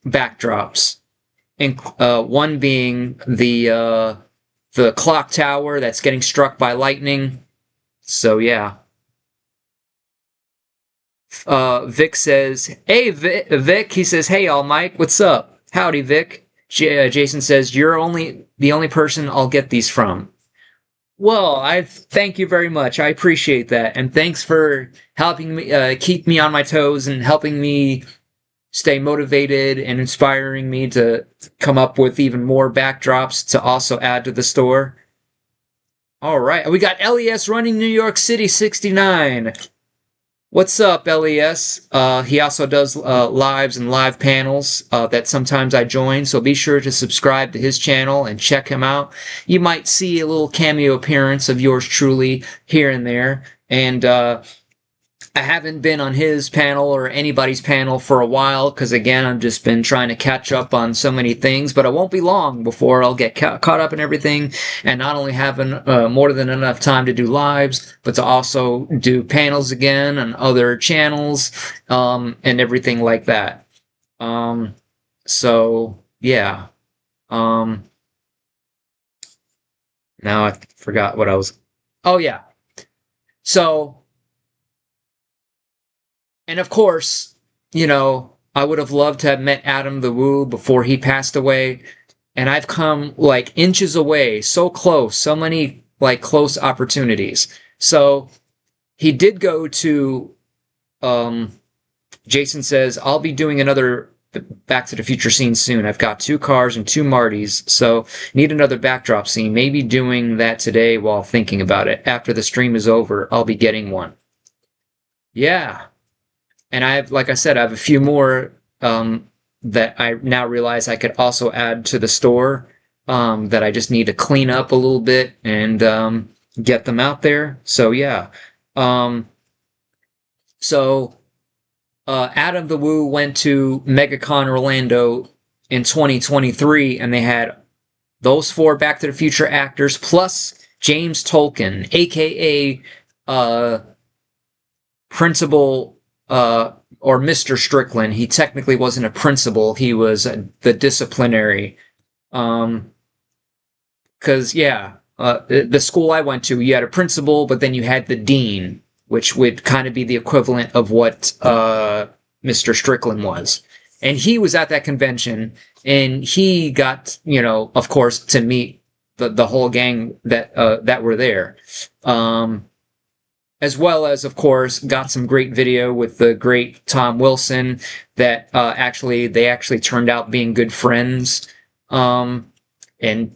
backdrops. And one being the clock tower that's getting struck by lightning. So yeah. Vic says, hey Vic, he says, hey all Mike, what's up? Howdy Vic. Jason says, you're the only person I'll get these from. Well, I thank you very much. I appreciate that. And thanks for helping me keep me on my toes and helping me stay motivated and inspiring me to come up with even more backdrops to also add to the store. All right. We got LES running New York City 69. What's up, LES? He also does lives and live panels that sometimes I join, so be sure to subscribe to his channel and check him out. You might see a little cameo appearance of yours truly here and there. And I haven't been on his panel or anybody's panel for a while because, again, I've just been trying to catch up on so many things, but it won't be long before I'll get caught up in everything and not only having more than enough time to do lives, but to also do panels again on other channels and everything like that. So, yeah. Now I forgot what I was. Oh, yeah. So, and of course, I would have loved to have met Adam the Woo before he passed away. And I've come like inches away, so close, so many like close opportunities. So he did go to, Jason says, I'll be doing another Back to the Future scene soon. I've got 2 cars and 2 Martys, so need another backdrop scene. Maybe doing that today while thinking about it. After the stream is over, I'll be getting one. Yeah. And like I said, I have a few more that I now realize I could also add to the store that I just need to clean up a little bit and get them out there. So yeah. Adam the Woo went to MegaCon Orlando in 2023, and they had those 4 Back to the Future actors plus James Tolkien, aka Principal or Mr. Strickland. He technically wasn't a principal; he was the disciplinary. Because the school I went to, you had a principal, but then you had the dean, which would kind of be the equivalent of what Mr. Strickland was. And he was at that convention, and he got, of course, to meet the whole gang that were there. As well as, of course, got some great video with the great Tom Wilson that they actually turned out being good friends. And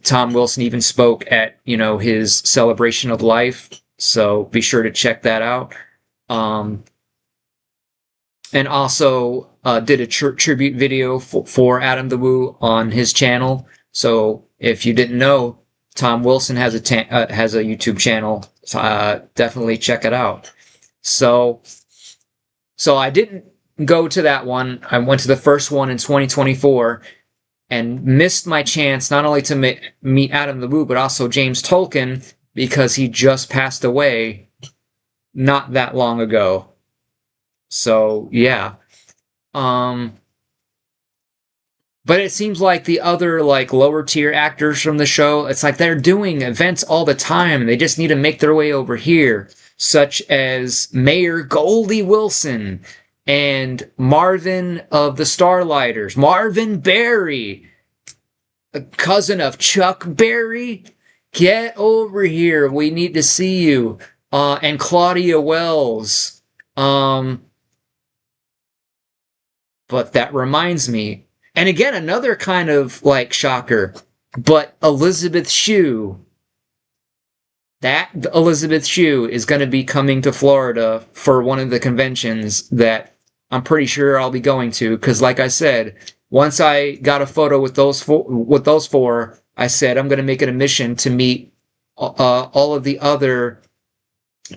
Tom Wilson even spoke at, his celebration of life. So be sure to check that out. And also did a tribute video for Adam the Woo on his channel. So if you didn't know, Tom Wilson has a YouTube channel. Definitely check it out. So I didn't go to that one. I went to the first one in 2024 and missed my chance not only to meet Adam the Woo, but also James Tolkien, because he just passed away not that long ago. So yeah. But it seems like the other lower tier actors from the show, it's like they're doing events all the time and they just need to make their way over here, such as Mayor Goldie Wilson and Marvin of the Starlighters, Marvin Berry, a cousin of Chuck Berry. Get over here. We need to see you. And Claudia Wells. But that reminds me. And again, another kind of shocker. But Elizabeth Shue. That Elizabeth Shue is going to be coming to Florida for one of the conventions that I'm pretty sure I'll be going to. Because like I said, once I got a photo with those four, I said I'm going to make it a mission to meet all of the other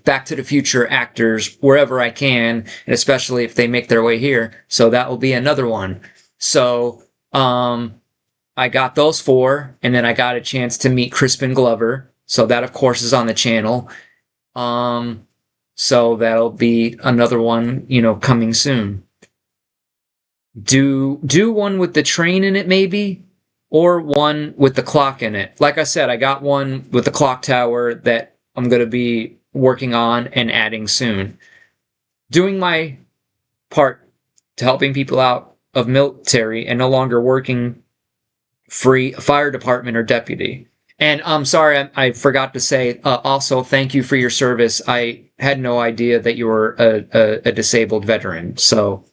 Back to the Future actors wherever I can, and especially if they make their way here. So that will be another one. So I got those 4, and then I got a chance to meet Crispin Glover. So that, of course, is on the channel. So that'll be another one, coming soon. Do one with the train in it, maybe? Or one with the clock in it. Like I said, I got one with the clock tower that I'm going to be working on and adding soon. Doing my part to helping people out of military and no longer working free fire department or deputy. And I'm sorry, I forgot to say, also, thank you for your service. I had no idea that you were a disabled veteran. So,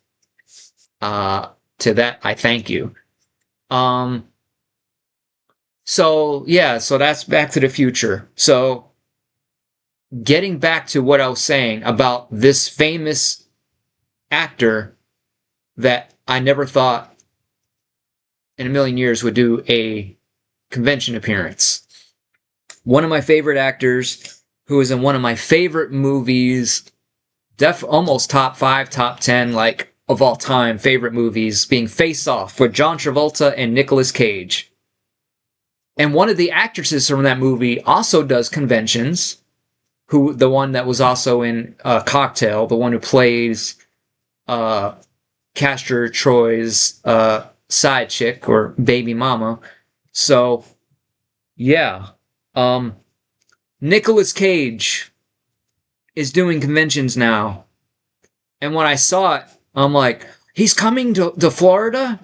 to that, I thank you. So that's Back to the Future. So, getting back to what I was saying about this famous actor that I never thought in a million years would do a convention appearance. One of my favorite actors who is in one of my favorite movies almost top 5, top 10, like, of all time favorite movies, being Face Off with John Travolta and Nicolas Cage. And one of the actresses from that movie also does conventions, the one that was also in Cocktail, the one who plays Castor Troy's side chick or baby mama. So, yeah. Nicolas Cage is doing conventions now. And when I saw it, I'm like, he's coming to Florida?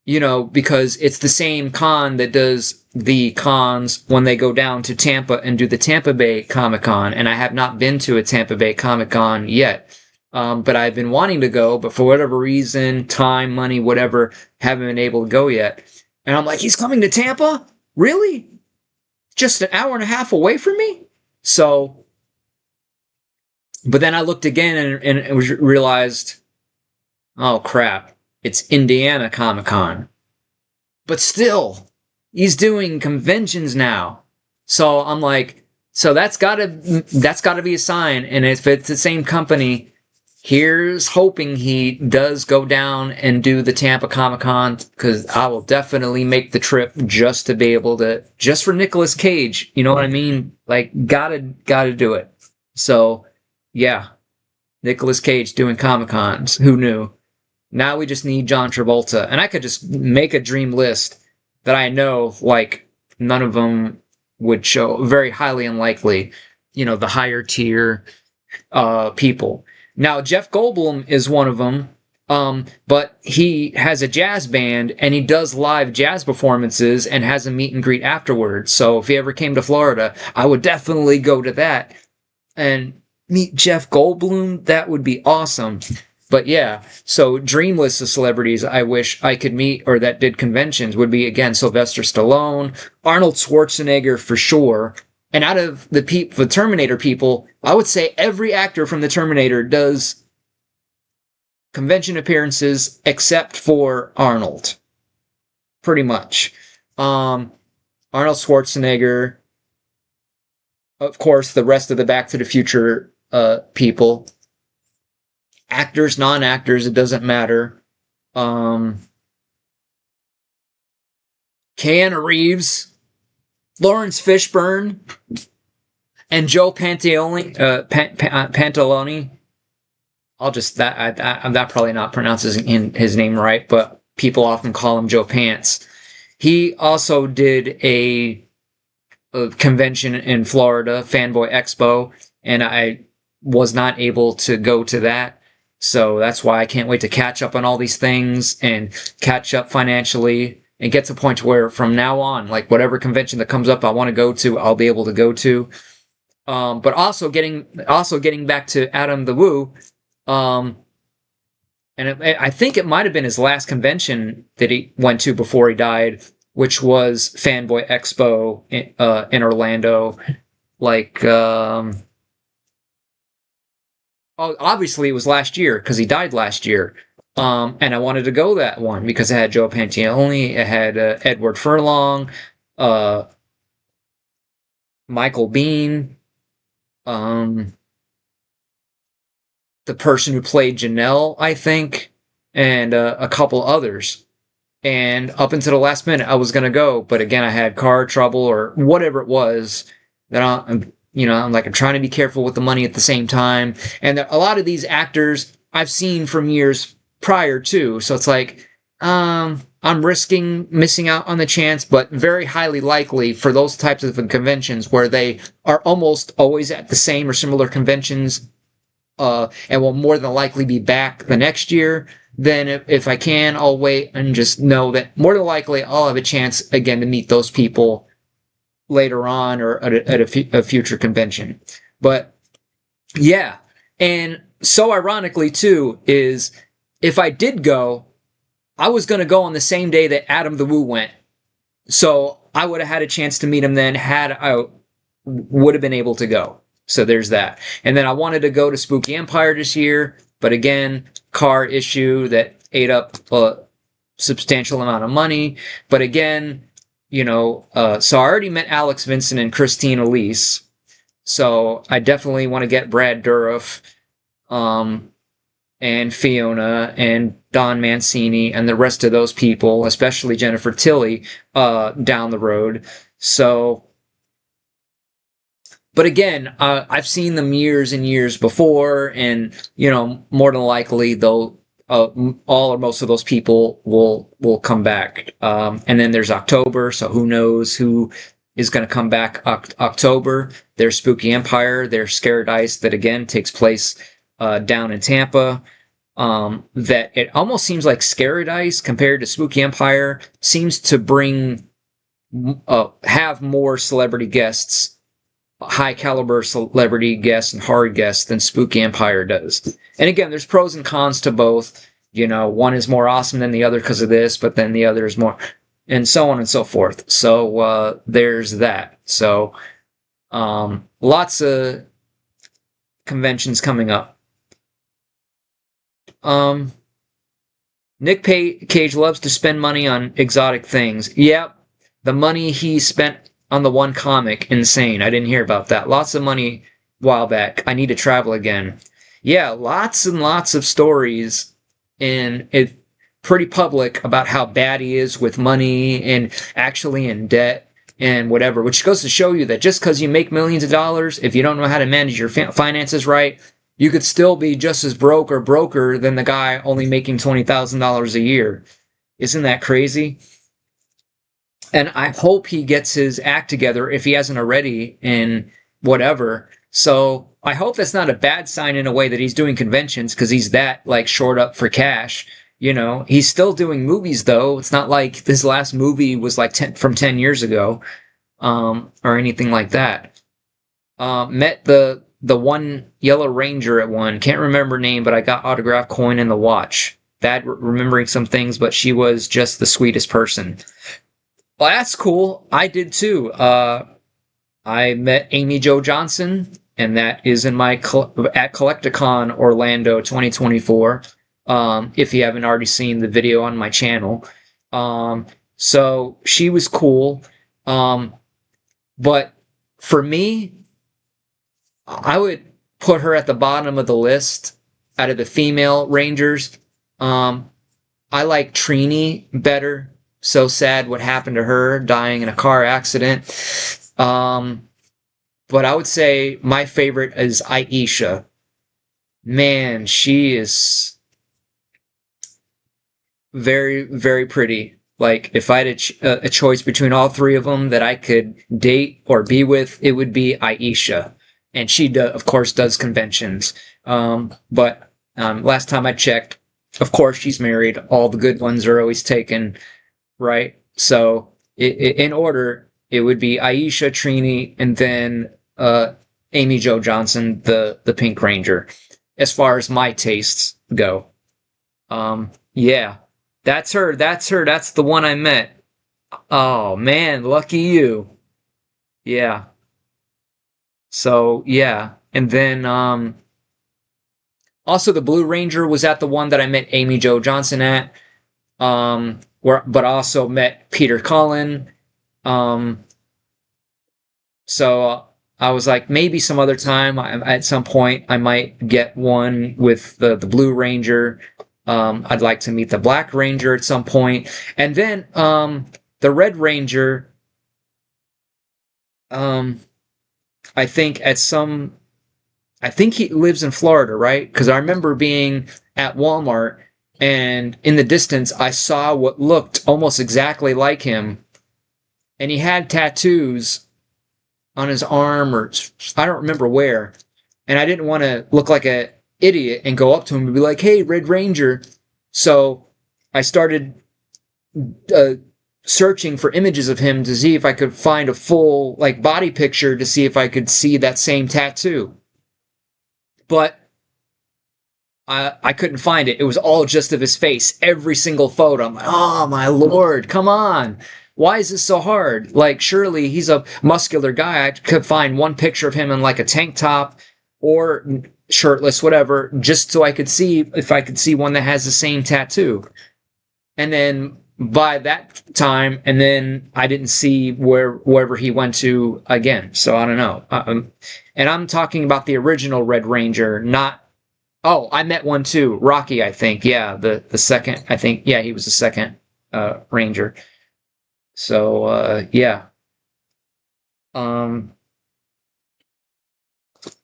You know, because it's the same con that does the cons when they go down to Tampa and do the Tampa Bay Comic-Con. And I have not been to a Tampa Bay Comic-Con yet. But I've been wanting to go, but for whatever reason, time, money, whatever, haven't been able to go yet. And I'm like, he's coming to Tampa? Really? Just an hour and a half away from me? So, but then I looked again and realized, oh crap, it's Indiana Comic-Con. But still, he's doing conventions now. So I'm like, so that's gotta be a sign. And if it's the same company, here's hoping he does go down and do the Tampa Comic-Con, because I will definitely make the trip just to be able to, just for Nicolas Cage, you know what I mean? Like, gotta do it. So, yeah, Nicolas Cage doing Comic-Cons. Who knew? Now we just need John Travolta. And I could just make a dream list that I know, like, none of them would show. Very highly unlikely. You know, the higher tier people. Now, Jeff Goldblum is one of them, but he has a jazz band, and he does live jazz performances and has a meet and greet afterwards. So if he ever came to Florida, I would definitely go to that and meet Jeff Goldblum. That would be awesome. But yeah, so dream list of celebrities I wish I could meet or that did conventions would be, again, Sylvester Stallone, Arnold Schwarzenegger for sure. And out of the Terminator people, I would say every actor from the Terminator does convention appearances except for Arnold. Pretty much. Arnold Schwarzenegger. Of course, the rest of the Back to the Future people. Actors, non-actors, it doesn't matter. Keanu Reeves, Lawrence Fishburne, and Joe Pantalone. I'll just that probably not pronounces his name right, but people often call him Joe Pants. He also did a convention in Florida, Fanboy Expo, and I was not able to go to that. So that's why I can't wait to catch up on all these things and catch up financially and get to a point where from now on, like whatever convention that comes up I want to go to, I'll be able to go to. But also getting back to Adam the Woo, and I think it might have been his last convention that he went to before he died, which was Fanboy Expo in Orlando. Like, obviously it was last year because he died last year. And I wanted to go that one because it had Joe Pantaleone, it had Edward Furlong, Michael Biehn, the person who played Janelle, I think, and a couple others. And up until the last minute, I was going to go, but again, I had car trouble or whatever it was that I'm trying to be careful with the money at the same time. And a lot of these actors I've seen from years prior too, so it's like I'm risking missing out on the chance, but very highly likely for those types of conventions where they are almost always at the same or similar conventions, and will more than likely be back the next year. Then if I can, I'll wait and just know that more than likely I'll have a chance again to meet those people later on or at a future convention. But yeah, and so ironically too is if I did go, I was going to go on the same day that Adam the Woo went. So I would have had a chance to meet him then had I would have been able to go. So there's that. And then I wanted to go to Spooky Empire this year, but again, car issue that ate up a substantial amount of money. But again, so I already met Alex Vincent and Christine Elise. So I definitely want to get Brad Dourif. um, and Fiona and Don Mancini and the rest of those people, especially Jennifer Tilly, down the road. So, but again, I've seen them years and years before, and more than likely they'll all or most of those people will come back. And then there's October, so who knows who is going to come back October. There's Spooky Empire. There's Scared Ice that again takes place down in Tampa. That it almost seems like Scared Ice compared to Spooky Empire seems to have more celebrity guests, high caliber celebrity guests and horror guests than Spooky Empire does. And again, there's pros and cons to both. One is more awesome than the other because of this, but then the other is more, and so on and so forth. So there's that. So lots of conventions coming up. Nick Cage loves to spend money on exotic things. Yep, the money he spent on the one comic, insane. I didn't hear about that. Lots of money a while back. I need to travel again. Yeah, lots and lots of stories, and it's pretty public about how bad he is with money and actually in debt and whatever, which goes to show you that just because you make millions of dollars, if you don't know how to manage your finances right, you could still be just as broke or broker than the guy only making $20,000 a year. Isn't that crazy? And I hope he gets his act together if he hasn't already in whatever. So I hope that's not a bad sign in a way that he's doing conventions because he's that short up for cash. He's still doing movies though. It's not like his last movie was from 10 years ago, or anything like that. Met the one Yellow Ranger at one. Can't remember her name, but I got autographed coin and the watch. Bad remembering some things, but she was just the sweetest person. Well, that's cool. I did too. I met Amy Jo Johnson, and that is in my at Collecticon Orlando 2024. If you haven't already seen the video on my channel, so she was cool. But for me, I would put her at the bottom of the list out of the female Rangers. I like Trini better. So sad what happened to her, dying in a car accident. But I would say my favorite is Aisha. Man, she is very, very pretty. If I had a choice between all three of them that I could date or be with, it would be Aisha. And she, of course, does conventions. But last time I checked, of course, she's married. All the good ones are always taken, right? So in order, it would be Aisha, Trini, and then Amy Jo Johnson, the Pink Ranger, as far as my tastes go. Yeah, that's her. That's the one I met. Oh, man, lucky you. Yeah. So, yeah. And then, also the Blue Ranger was at the one that I met Amy Jo Johnson at, but also met Peter Cullen. So I was like, maybe some other time, at some point, I might get one with the Blue Ranger. I'd like to meet the Black Ranger at some point. And then, the Red Ranger, I think he lives in Florida, right? Because I remember being at Walmart, and in the distance, I saw what looked almost exactly like him. And he had tattoos on his arm, or I don't remember where. And I didn't want to look like an idiot and go up to him and be like, hey, Red Ranger. So I started searching for images of him to see if I could find a full body picture to see if I could see that same tattoo. But I couldn't find it. It was all just of his face. Every single photo. I'm like, oh my Lord, come on. Why is this so hard? Surely he's a muscular guy. I could find one picture of him in a tank top or shirtless, whatever, just so I could see if I could see one that has the same tattoo. And then by that time, and then I didn't see wherever he went to again. So I don't know. And I'm talking about the original Red Ranger, not Oh, I met one too. Rocky, I think. Yeah, the second. I think. Yeah, he was the second ranger. So yeah. Um.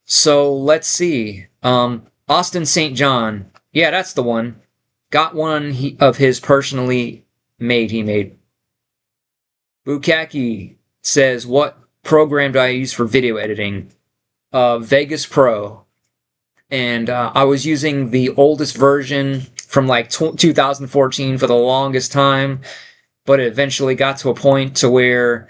So let's see. Austin St. John. Yeah, that's the one. Got one of his personally made. He made. Bukaki says, "What program do I use for video editing?" Vegas Pro, and I was using the oldest version from like 2014 for the longest time, but it eventually got to a point to where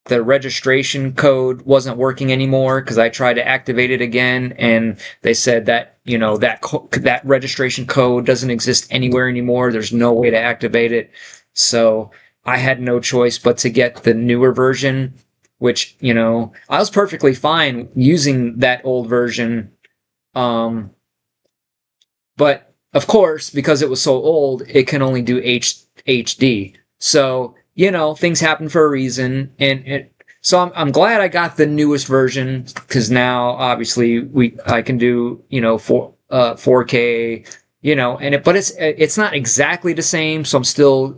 the registration code wasn't working anymore because I tried to activate it again, and they said that that registration code doesn't exist anywhere anymore. There's no way to activate it, so I had no choice but to get the newer version, which I was perfectly fine using that old version, but of course, because it was so old, it can only do HD. So things happen for a reason, and so I'm glad I got the newest version because now obviously I can do 4K, but it's not exactly the same. So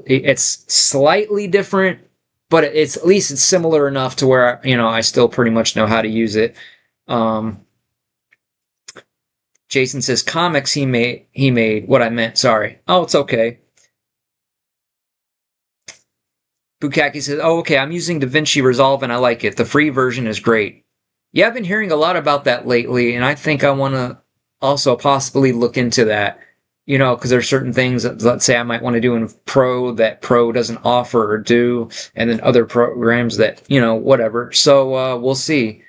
it's slightly different, but it's at least it's similar enough to where I still pretty much know how to use it. Jason says comics he made what I meant. Sorry. Oh, it's okay. Bukaki says, "Oh, okay. I'm using DaVinci Resolve and I like it. The free version is great." Yeah, I've been hearing a lot about that lately, and I think I want to also possibly look into that. Because there's certain things that, let's say, I might want to do in Pro that Pro doesn't offer or do, and then other programs that whatever. So we'll see.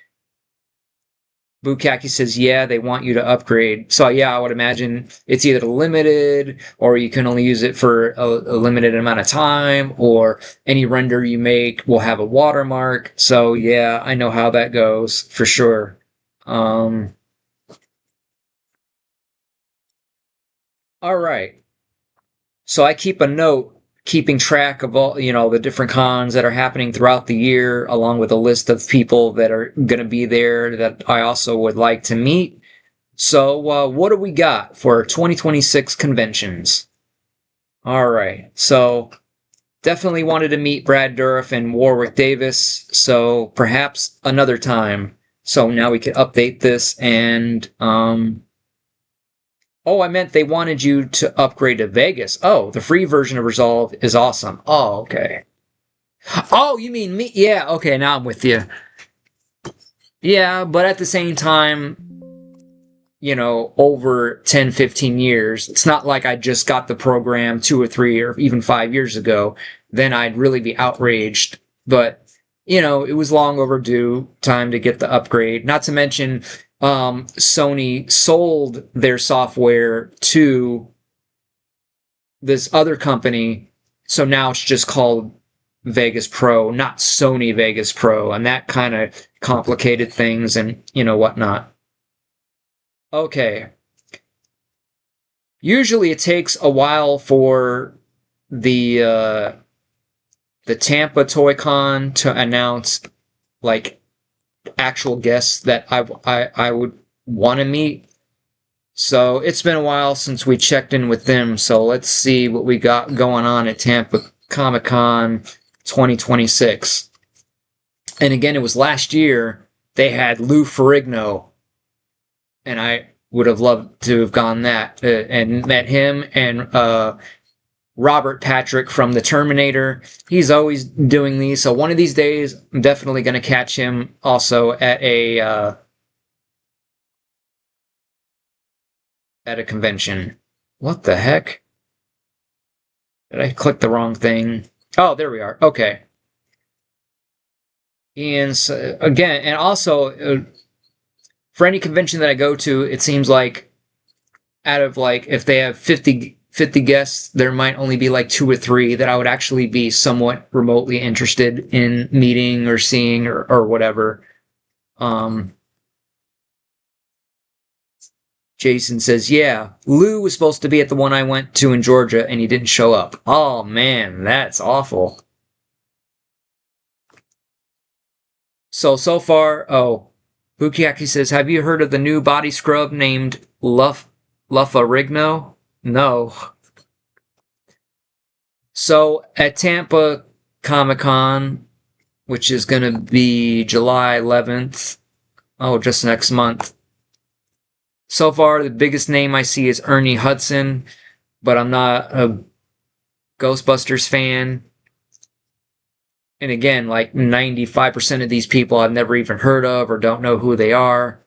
Bukaki says, yeah, they want you to upgrade. So yeah, I would imagine it's either limited or you can only use it for a limited amount of time, or any render you make will have a watermark. So yeah, I know how that goes for sure. All right. So I keep a note keeping track of all, the different cons that are happening throughout the year, along with a list of people that are going to be there that I also would like to meet. So, what do we got for 2026 conventions? All right. So, definitely wanted to meet Brad Dourif and Warwick Davis. So, perhaps another time. So now we can update this and, oh, I meant they wanted you to upgrade to Vegas. Oh, the free version of Resolve is awesome. Oh, okay. Oh, you mean me? Yeah, okay, now I'm with you. Yeah, but at the same time, over 10, 15 years, it's not like I just got the program 2 or 3 or even 5 years ago. Then I'd really be outraged. But, it was long overdue time to get the upgrade. Not to mention, Sony sold their software to this other company, so now it's just called Vegas Pro, not Sony Vegas Pro, and that kind of complicated things and whatnot. Okay. Usually it takes a while for the Tampa Toy Con to announce like actual guests that I would want to meet. So it's been a while since we checked in with them. So let's see what we got going on at Tampa Comic Con 2026. And again, it was last year. They had Lou Ferrigno, and I would have loved to have gone that and met him, and Robert Patrick from the Terminator. He's always doing these, so one of these days I'm definitely going to catch him also at a convention. What the heck? Did I click the wrong thing? Oh, there we are. Okay. And so, again, and also for any convention that I go to, it seems like out of like if they have 50 guests, there might only be like 2 or 3 that I would actually be somewhat remotely interested in meeting or seeing or whatever. Jason says, yeah, Lou was supposed to be at the one I went to in Georgia and he didn't show up. Oh man, that's awful. So far, oh, Bukiaki says, have you heard of the new body scrub named Luffarigno? No. So at Tampa Comic Con, which is going to be July 11th, oh, just next month. So far, the biggest name I see is Ernie Hudson, but I'm not a Ghostbusters fan. And again, like 95% of these people I've never even heard of or don't know who they are.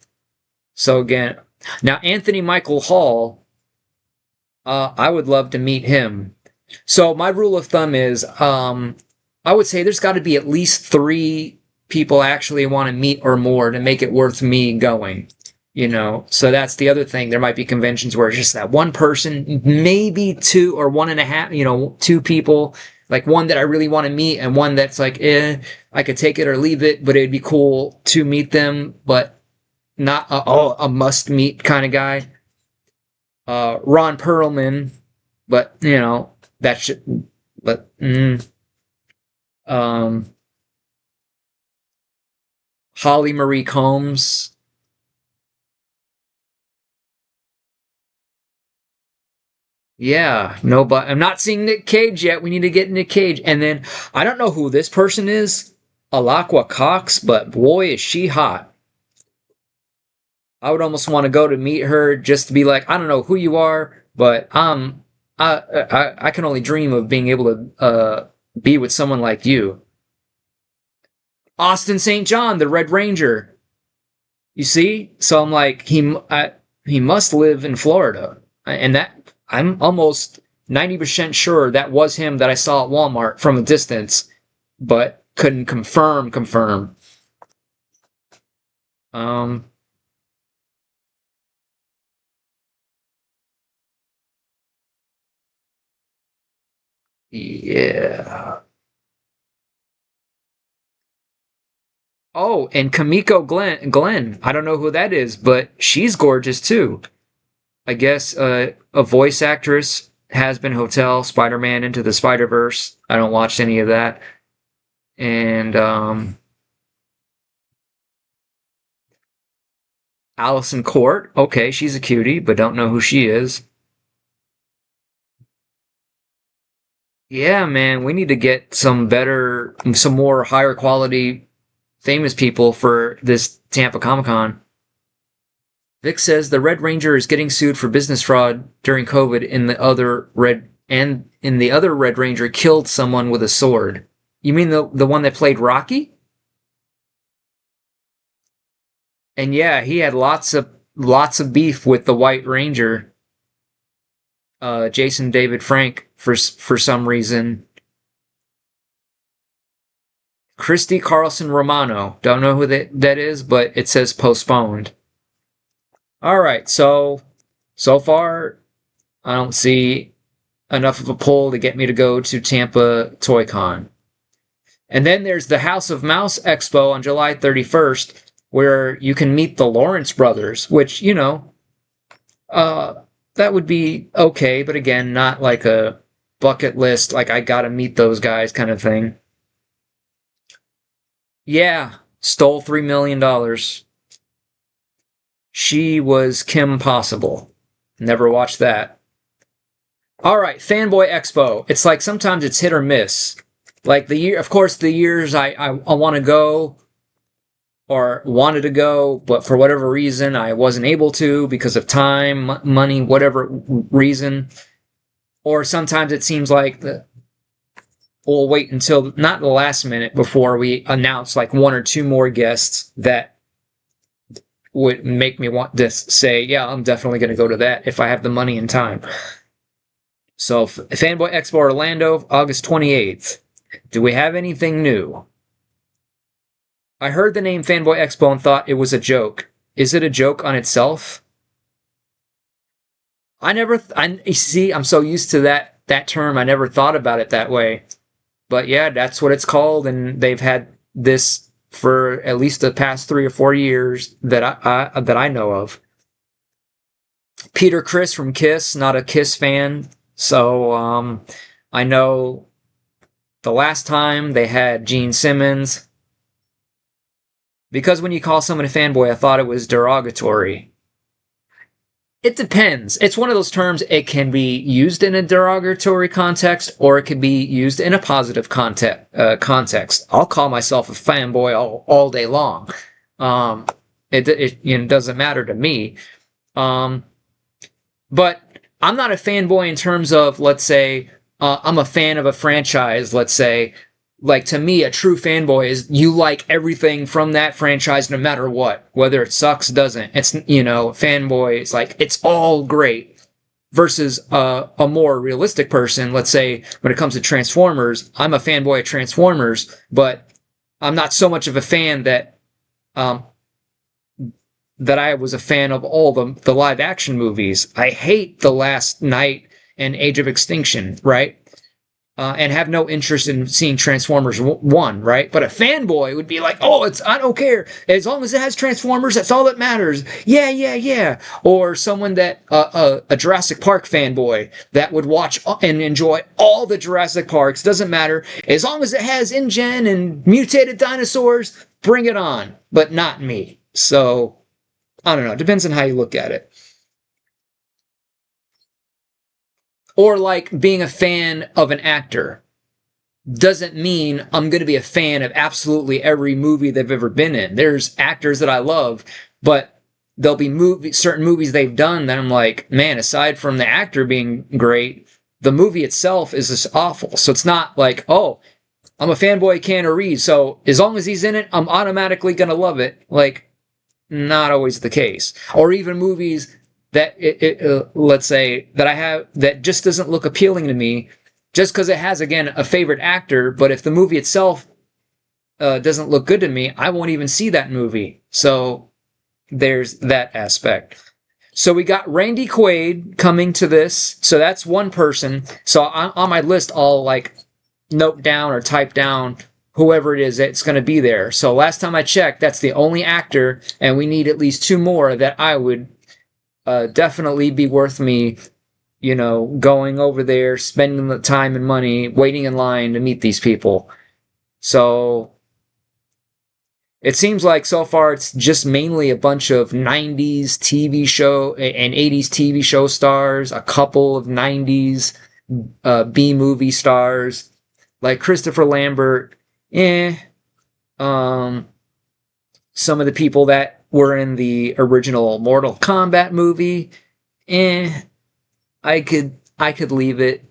So again, now Anthony Michael Hall, I would love to meet him. So my rule of thumb is, I would say there's got to be at least 3 people I actually want to meet or more to make it worth me going. So that's the other thing. There might be conventions where it's just that one person, maybe 2 or 1.5, 2 people, like one that I really want to meet and one that's like, I could take it or leave it, but it'd be cool to meet them, but not a must meet kind of guy. Ron Perlman, but that should, but Holly Marie Combs. Yeah, no, but I'm not seeing Nick Cage yet. We need to get Nick Cage. And then I don't know who this person is, Alakwa Cox, but boy, is she hot. I would almost want to go to meet her just to be like, I don't know who you are, but I can only dream of being able to be with someone like you. Austin St. John, the Red Ranger. You see? So I'm like, he must live in Florida. And that I'm almost 90% sure that was him that I saw at Walmart from a distance, but couldn't confirm. Yeah. Oh, and Kamiko Glenn. I don't know who that is, but she's gorgeous too. I guess a voice actress, Has Been Hotel, Spider-Man Into the Spider-Verse. I don't watch any of that. And Allison Court. Okay, she's a cutie, but don't know who she is. Yeah, man, we need to get some more higher quality famous people for this Tampa Comic Con. Vic says the Red Ranger is getting sued for business fraud during COVID. In the other Red Ranger killed someone with a sword. You mean the one that played Rocky? And yeah, he had lots of beef with the White Ranger, Jason David Frank, for some reason. Christy Carlson Romano. Don't know who that is, but it says postponed. All right, so far, I don't see enough of a pull to get me to go to Tampa Toy Con. And then there's the House of Mouse Expo on July 31st, where you can meet the Lawrence brothers, which, that would be okay, but again, not like a bucket list, like I gotta meet those guys kind of thing. Yeah, stole $3 million. She was Kim Possible. Never watched that. All right, Fanboy Expo. It's like sometimes it's hit or miss. Like the years I want to go or wanted to go, but for whatever reason I wasn't able to because of time, money, whatever reason. Or sometimes it seems like we'll wait until not the last minute before we announce like 1 or 2 more guests that would make me want to say, yeah, I'm definitely going to go to that if I have the money and time. So, Fanboy Expo Orlando, August 28th. Do we have anything new? I heard the name Fanboy Expo and thought it was a joke. Is it a joke on itself? See, I'm so used to that term, I never thought about it that way. But yeah, that's what it's called, and they've had this for at least the past 3 or 4 years that I know of. Peter Criss from Kiss, not a Kiss fan, so I know the last time they had Gene Simmons. Because when you call someone a fanboy, I thought it was derogatory. It depends. It's one of those terms, it can be used in a derogatory context or it can be used in a positive context. I'll call myself a fanboy all day long. Um, it doesn't matter to me. Um, but I'm not a fanboy in terms of, let's say, I'm a fan of a franchise, let's say. Like, to me, a true fanboy is you like everything from that franchise no matter what. Whether it sucks, doesn't. It's, fanboy, it's like, it's all great. Versus a more realistic person, let's say, when it comes to Transformers, I'm a fanboy of Transformers, but I'm not so much of a fan um, that I was a fan of all the live action movies. I hate The Last Night and Age of Extinction, right? And have no interest in seeing Transformers 1, right? But a fanboy would be like, oh, I don't care. As long as it has Transformers, that's all that matters. Yeah, yeah, yeah. Or someone a Jurassic Park fanboy that would watch and enjoy all the Jurassic Parks. Doesn't matter. As long as it has InGen and mutated dinosaurs, bring it on. But not me. So, I don't know. It depends on how you look at it. Or like being a fan of an actor doesn't mean I'm going to be a fan of absolutely every movie they've ever been in. There's actors that I love, but there'll be certain movies they've done that I'm like, man, aside from the actor being great, the movie itself is just awful. So it's not like, oh, I'm a fanboy of Keanu Reeves, so as long as he's in it, I'm automatically going to love it. Like, not always the case. Or even movies that, let's say, that I have that just doesn't look appealing to me just because it has, again, a favorite actor, but if the movie itself doesn't look good to me, I won't even see that movie. So there's that aspect. So we got Randy Quaid coming to this. So that's one person. So on my list, I'll like note down or type down whoever it is that's going to be there. So last time I checked, that's the only actor, and we need at least two more that I would definitely be worth me, going over there, spending the time and money, waiting in line to meet these people. So it seems like so far it's just mainly a bunch of 90s TV show and 80s TV show stars, a couple of 90s B movie stars, like Christopher Lambert, eh. Um, some of the people that were in the original Mortal Kombat movie, eh. I could leave it.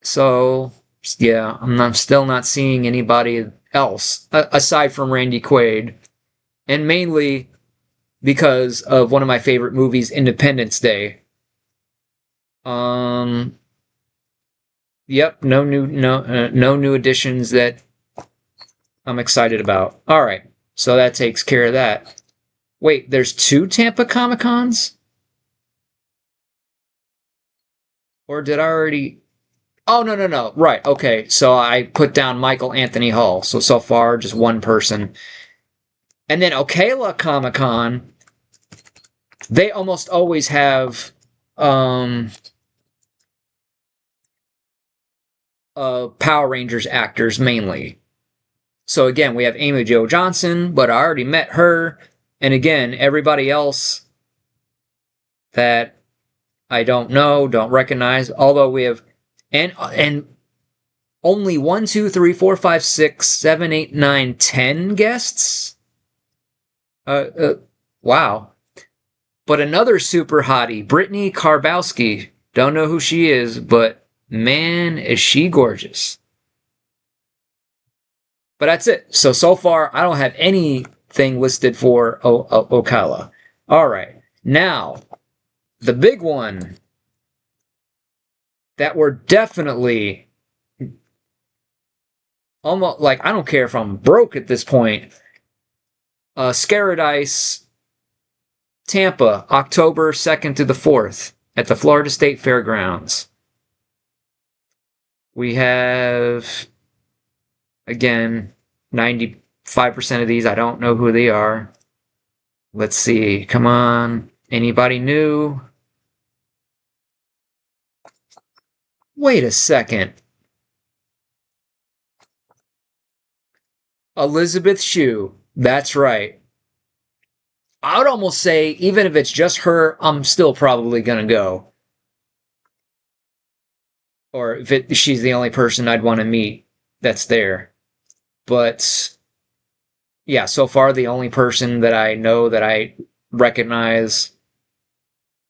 So yeah, I'm still not seeing anybody else aside from Randy Quaid, and mainly because of one of my favorite movies, Independence Day. Um, yep, no new additions that I'm excited about. All right, so that takes care of that. Wait, there's two Tampa Comic Cons, or did I already? Oh, no, no, no. Right. Okay. So I put down Michael Anthony Hall. So far, just one person. And then Ocala Comic Con, they almost always have um, Power Rangers actors mainly. So again, we have Amy Jo Johnson, but I already met her. And again, everybody else that I don't know, don't recognize, although we have, and only 1, 2, 3, 4, 5, 6, 7, 8, 9, 10 guests. Wow. But another super hottie, Brittany Karbowski. Don't know who she is, but man, is she gorgeous. But that's it. So far, I don't have anything listed for Ocala. All right. Now, the big one that we're definitely almost like, I don't care if I'm broke at this point. Scaradise, Tampa, October 2nd to the 4th at the Florida State Fairgrounds. We have, again, 95% of these, I don't know who they are. Let's see. Come on. Anybody new? Wait a second. Elizabeth Shue. That's right. I would almost say, even if it's just her, I'm still probably gonna go. Or if she's the only person I'd want to meet that's there. But yeah, so far the only person that I know that I recognize,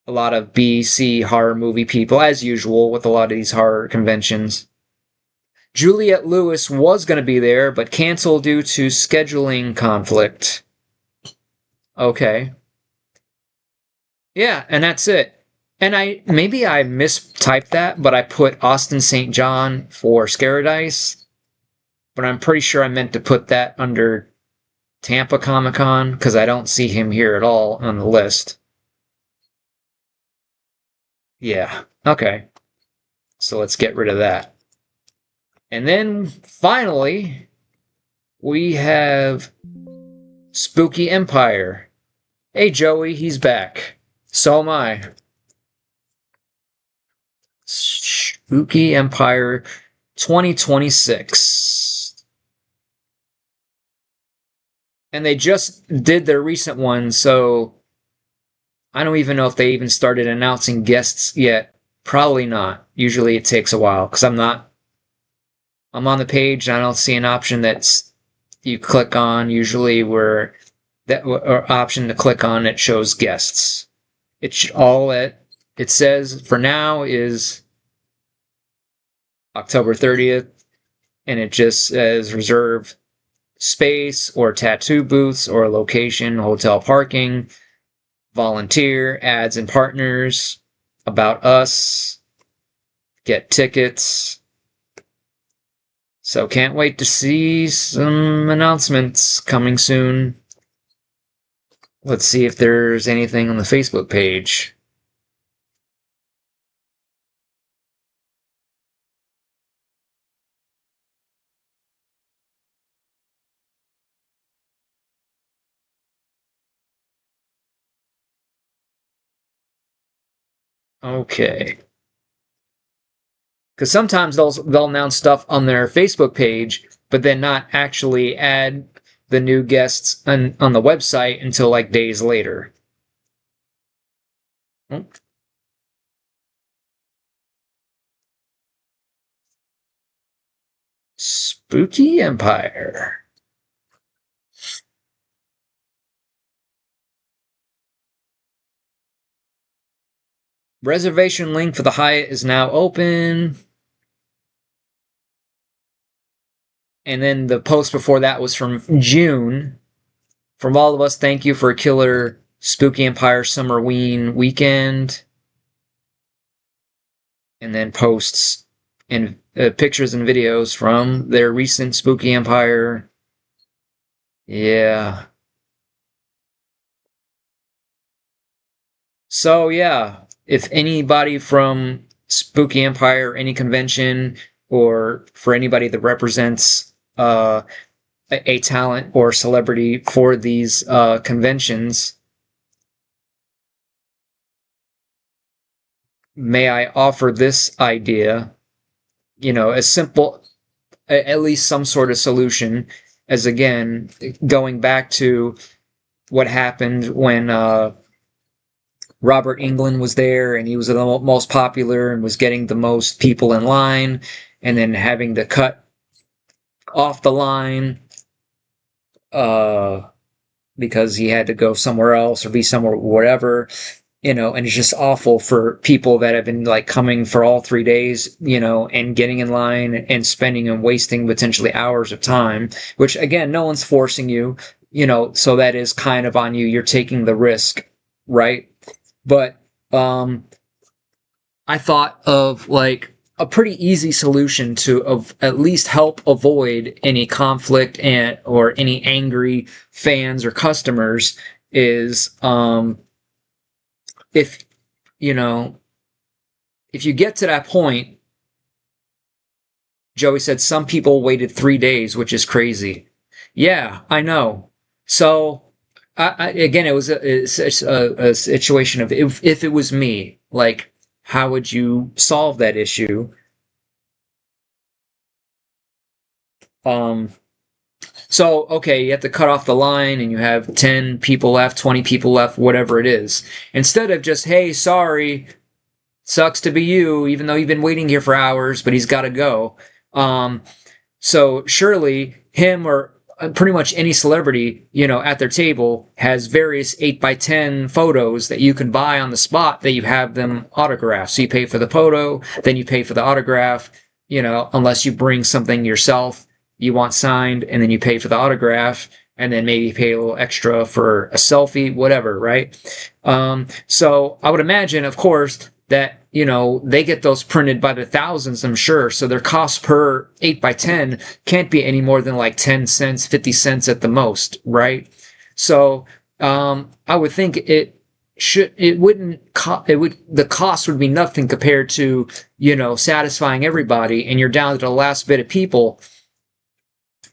a lot of B, C horror movie people, as usual with a lot of these horror conventions. Juliette Lewis was going to be there, but canceled due to scheduling conflict. Okay. Yeah, and that's it. And maybe I mistyped that, but I put Austin St. John for Scaradice, but I'm pretty sure I meant to put that under Tampa Comic Con because I don't see him here at all on the list. Yeah, okay. So let's get rid of that. And then finally, we have Spooky Empire. Hey, Joey, he's back. So am I. Spooky Empire 2026. And they just did their recent one, so I don't even know if they even started announcing guests yet. Probably not. Usually it takes a while because I'm on the page and I don't see an option that's you click on usually where that or option to click on it shows guests. It's all it says for now is October 30th, and it just says reserve space or tattoo booths or location, hotel parking, volunteer, ads and partners, about us, get tickets. So can't wait to see some announcements coming soon. Let's see if there's anything on the Facebook page. Okay. Because sometimes they'll announce stuff on their Facebook page, but then not actually add the new guests on the website until like days later. Oh. Spooky Empire. Reservation link for the Hyatt is now open. And then the post before that was from June. From all of us, thank you for a killer Spooky Empire Summerween weekend. And then posts and pictures and videos from their recent Spooky Empire. Yeah. So yeah, if anybody from Spooky Empire, any convention, or for anybody that represents a talent or celebrity for these conventions, may I offer this idea? You know, as simple, at least some sort of solution, as again, going back to what happened when Robert Englund was there and he was the most popular and was getting the most people in line, and then having to cut off the line uh, because he had to go somewhere else or be somewhere, whatever, you know, and it's just awful for people that have been like coming for all 3 days, you know, and getting in line and spending and wasting potentially hours of time, which again, no one's forcing you, you know, so that is kind of on you. You're taking the risk, right? But I thought of like a pretty easy solution to at least help avoid any conflict or any angry fans or customers is if you know if you get to that point. Joey said some people waited 3 days, which is crazy. Yeah, I know. So again, it was a situation of if it was me, like, how would you solve that issue? Um, So, okay, you have to cut off the line and you have 10 people left, 20 people left, whatever it is. Instead of just, hey, sorry, sucks to be you, even though you've been waiting here for hours, but he's got to go. So surely him or pretty much any celebrity, at their table has various 8x10 photos that you can buy on the spot that you have them autographed. So you pay for the photo, then you pay for the autograph, unless you bring something yourself you want signed, and then you pay for the autograph, and then maybe pay a little extra for a selfie, whatever, right? So I would imagine, of course, that they get those printed by the thousands, I'm sure. So their cost per 8x10 can't be any more than like 10 cents, 50 cents at the most, right? So I would think the cost would be nothing compared to satisfying everybody, and you're down to the last bit of people.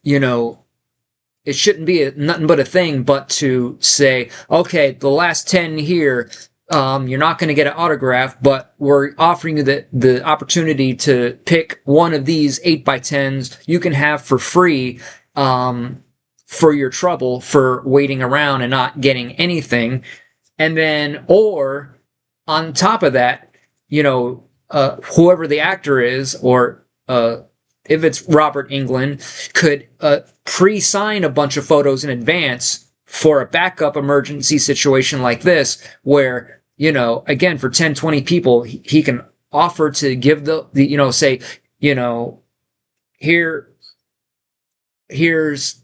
It shouldn't be nothing but a thing but to say, okay, the last 10 here, you're not going to get an autograph, but we're offering you the opportunity to pick one of these 8x10s you can have for free for your trouble for waiting around and not getting anything. And then, or on top of that, whoever the actor is, or if it's Robert Englund, could pre-sign a bunch of photos in advance for a backup emergency situation like this, where, again, for 10, 20 people, he can offer to give say, here's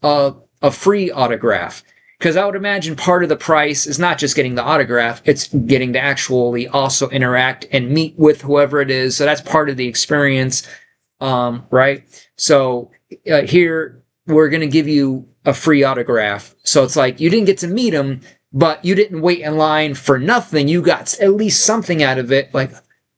a free autograph. Because I would imagine part of the price is not just getting the autograph, it's getting to actually also interact and meet with whoever it is. So that's part of the experience, right? So here, we're going to give you a free autograph. So it's like you didn't get to meet him, but you didn't wait in line for nothing. You got at least something out of it. Like,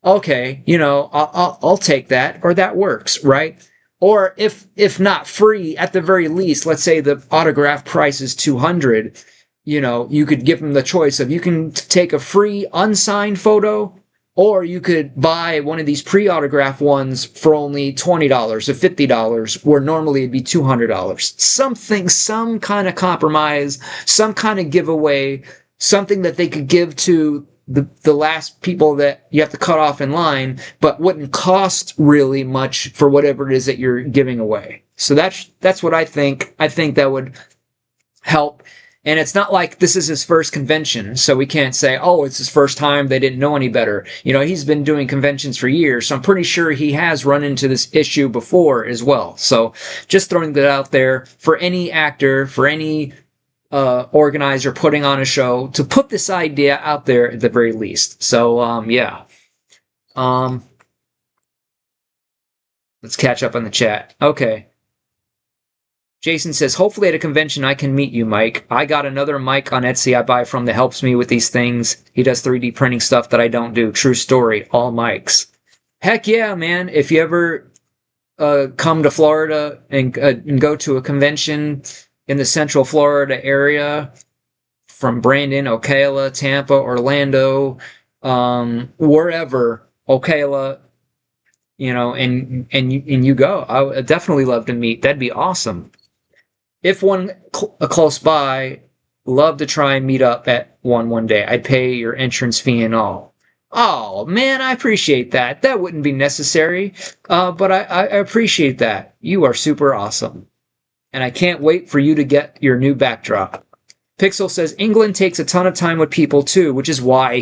okay, I'll take that, or that works, right? Or if not free, at the very least, let's say the autograph price is $200, you could give them the choice of, you can take a free unsigned photo, or you could buy one of these pre-autograph ones for only $20 or $50, where normally it'd be $200. Something, some kind of compromise, some kind of giveaway, something that they could give to the last people that you have to cut off in line, but wouldn't cost really much for whatever it is that you're giving away. So that's what I think. I think that would help. And it's not like this is his first convention, so we can't say, oh, it's his first time, they didn't know any better. He's been doing conventions for years, so I'm pretty sure he has run into this issue before as well. So just throwing that out there for any actor, for any organizer putting on a show, to put this idea out there at the very least. So, yeah. Let's catch up on the chat. Okay. Jason says, hopefully at a convention I can meet you, Mike. I got another Mike on Etsy I buy from that helps me with these things. He does 3D printing stuff that I don't do. True story. All Mikes. Heck yeah, man. If you ever come to Florida and go to a convention in the Central Florida area, from Brandon, Ocala, Tampa, Orlando, wherever, Ocala, and you go, I would definitely love to meet. That'd be awesome. If one close by, love to try and meet up at one day. I'd pay your entrance fee and all. Oh, man, I appreciate that. That wouldn't be necessary, but I appreciate that. You are super awesome. And I can't wait for you to get your new backdrop. Pixel says, England takes a ton of time with people, too, which is why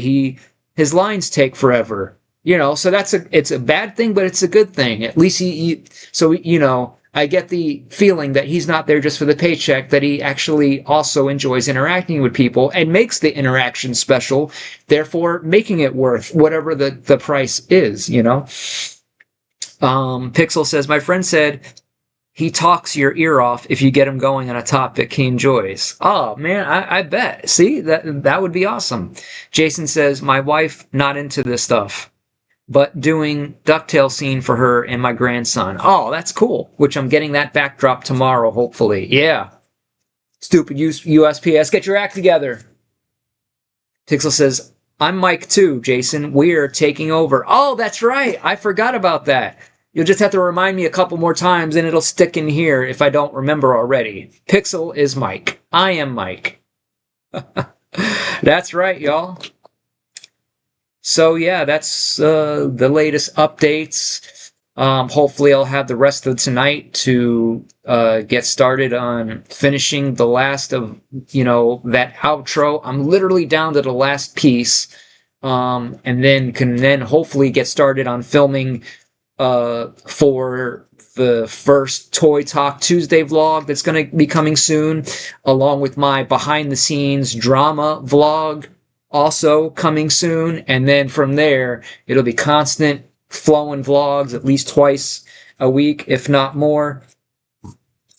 his lines take forever. So it's a bad thing, but it's a good thing. At least I get the feeling that he's not there just for the paycheck, that he actually also enjoys interacting with people and makes the interaction special, therefore making it worth whatever the price is, Pixel says, my friend said he talks your ear off if you get him going on a topic he enjoys. Oh, man, I bet. See, that would be awesome. Jason says, my wife not into this stuff, but doing DuckTales scene for her and my grandson. Oh, that's cool. Which I'm getting that backdrop tomorrow, hopefully. Yeah. Stupid USPS. Get your act together. Pixel says, I'm Mike too, Jason. We're taking over. Oh, that's right. I forgot about that. You'll just have to remind me a couple more times and it'll stick in here if I don't remember already. Pixel is Mike. I am Mike. That's right, y'all. So yeah, that's the latest updates. Hopefully, I'll have the rest of tonight to get started on finishing the last of that outro. I'm literally down to the last piece, and then can then hopefully get started on filming for the first Toy Talk Tuesday vlog that's going to be coming soon, along with my behind the scenes drama vlog also coming soon. And then from there, it'll be constant flowing vlogs at least twice a week, if not more.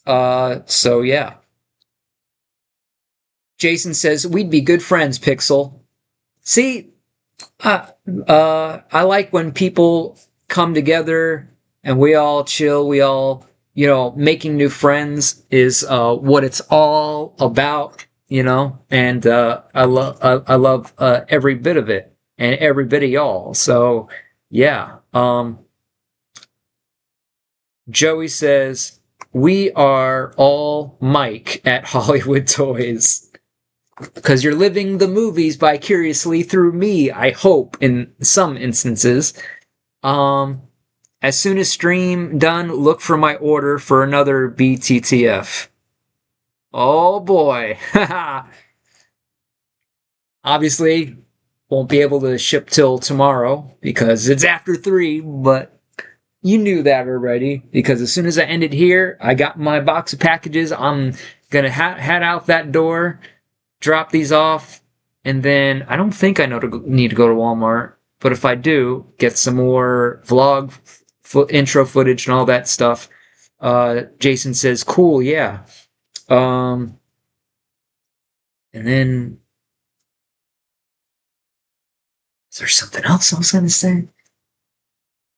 So yeah. Jason says, we'd be good friends, Pixel. See, I like when people come together and we all chill. We all, making new friends is what it's all about, And I love every bit of it and every bit of y'all. So yeah. Joey says we are all Mike at Hollywood Toys. Because you're living the movies vicariously through me, I hope, in some instances. Um, as soon as stream done, look for my order for another BTTF. Oh boy. Obviously, won't be able to ship till tomorrow because it's after 3, but you knew that already. Because as soon as I end it here, I got my box of packages. I'm gonna head out that door, drop these off, and then I don't think I need to go to Walmart, but if I do, get some more vlog intro footage and all that stuff. Jason says, "Cool, yeah." Um, and then is there something else I was gonna say?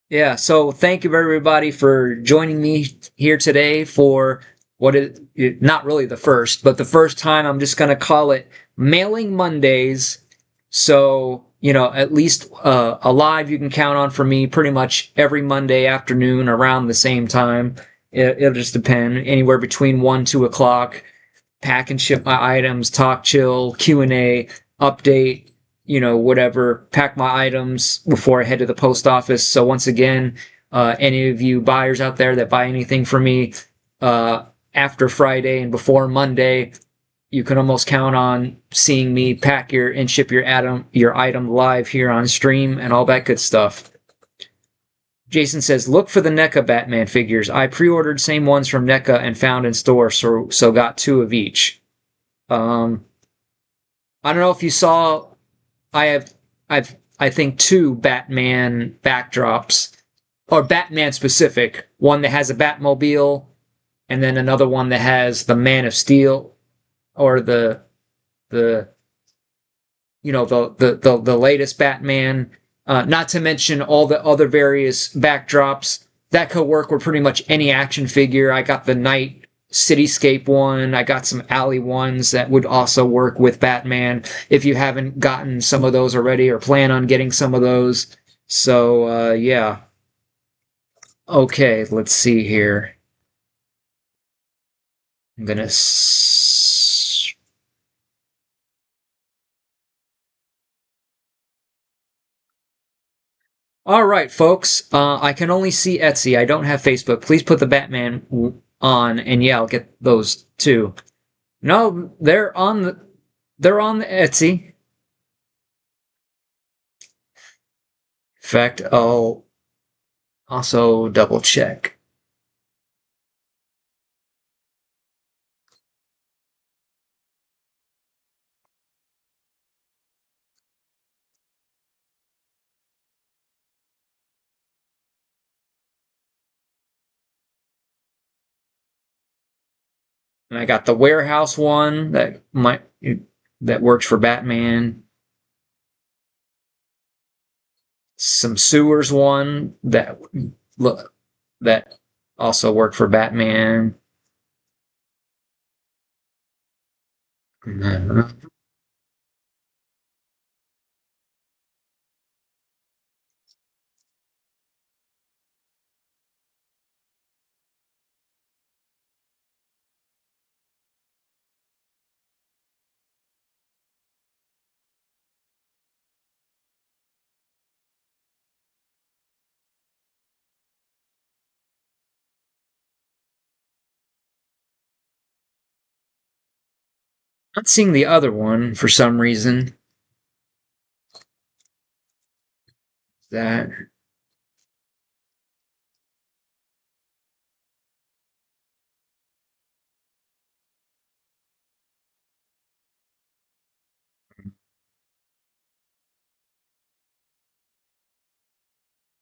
Yeah. So thank you everybody for joining me here today for what is not really the first, but the first time. I'm just gonna call it Mailing Mondays. So, at least a live you can count on for me pretty much every Monday afternoon around the same time. It'll just depend. Anywhere between 1, 2 o'clock. Pack and ship my items, talk, chill, Q&A, update, whatever. Pack my items before I head to the post office. So once again, any of you buyers out there that buy anything from me after Friday and before Monday, you can almost count on seeing me pack and ship your item live here on stream and all that good stuff. Jason says, look for the NECA Batman figures. I pre-ordered same ones from NECA and found in store, so got 2 of each. I don't know if you saw, I think 2 Batman backdrops, or Batman specific. One that has a Batmobile, and then another one that has the Man of Steel, or the latest Batman. Not to mention all the other various backdrops that could work with pretty much any action figure. I got the night cityscape one. I got some alley ones that would also work with Batman. If you haven't gotten some of those already or plan on getting some of those. So yeah. Okay, let's see here. I'm gonna. All right, folks. I can only see Etsy. I don't have Facebook. Please put the Batman on, and yeah, I'll get those too. No, they're on the Etsy. In fact, I'll also double check. And I got the warehouse one that works for Batman. Some sewers one that also worked for Batman. Not seeing the other one for some reason. That.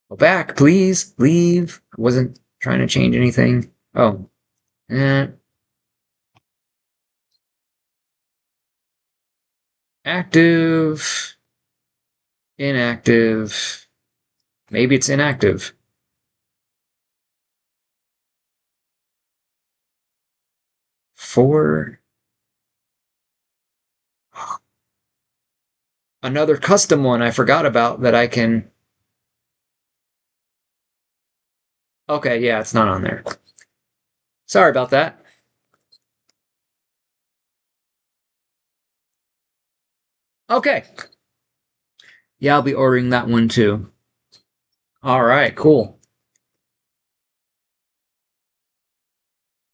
Go back, please. Leave. I wasn't trying to change anything. Oh. Eh. Active. Inactive. Maybe it's inactive. Four. Another custom one I forgot about that I can. Okay, yeah, it's not on there. Sorry about that. Okay. Yeah, I'll be ordering that one too. All right, cool.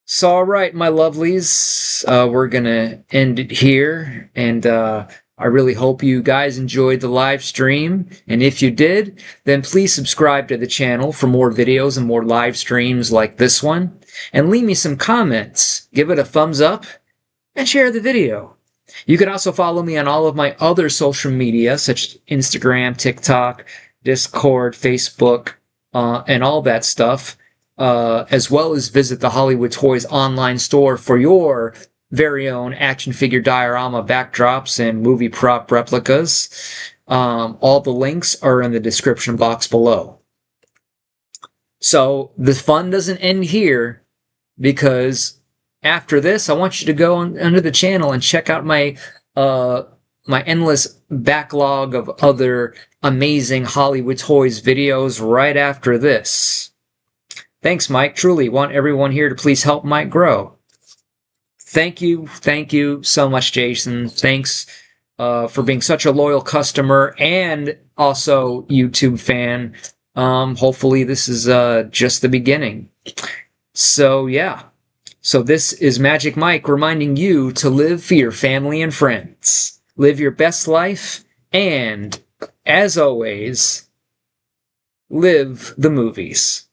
So, all right, my lovelies, we're gonna end it here, and I really hope you guys enjoyed the live stream. And if you did, then please subscribe to the channel for more videos and more live streams like this one. And leave me some comments. Give it a thumbs up and share the video. You can also follow me on all of my other social media, such as Instagram, TikTok, Discord, Facebook, and all that stuff, as well as visit the Hollywood Toys online store for your very own action figure diorama backdrops and movie prop replicas. All the links are in the description box below. So the fun doesn't end here, because after this, I want you to go under the channel and check out my my endless backlog of other amazing Hollywood Toys videos right after this. Thanks, Mike. Truly want everyone here to please help Mike grow. Thank you so much, Jason. Thanks for being such a loyal customer and also YouTube fan. Hopefully this is just the beginning. So yeah. So this is Magic Mike reminding you to live for your family and friends. Live your best life, and, as always, live the movies.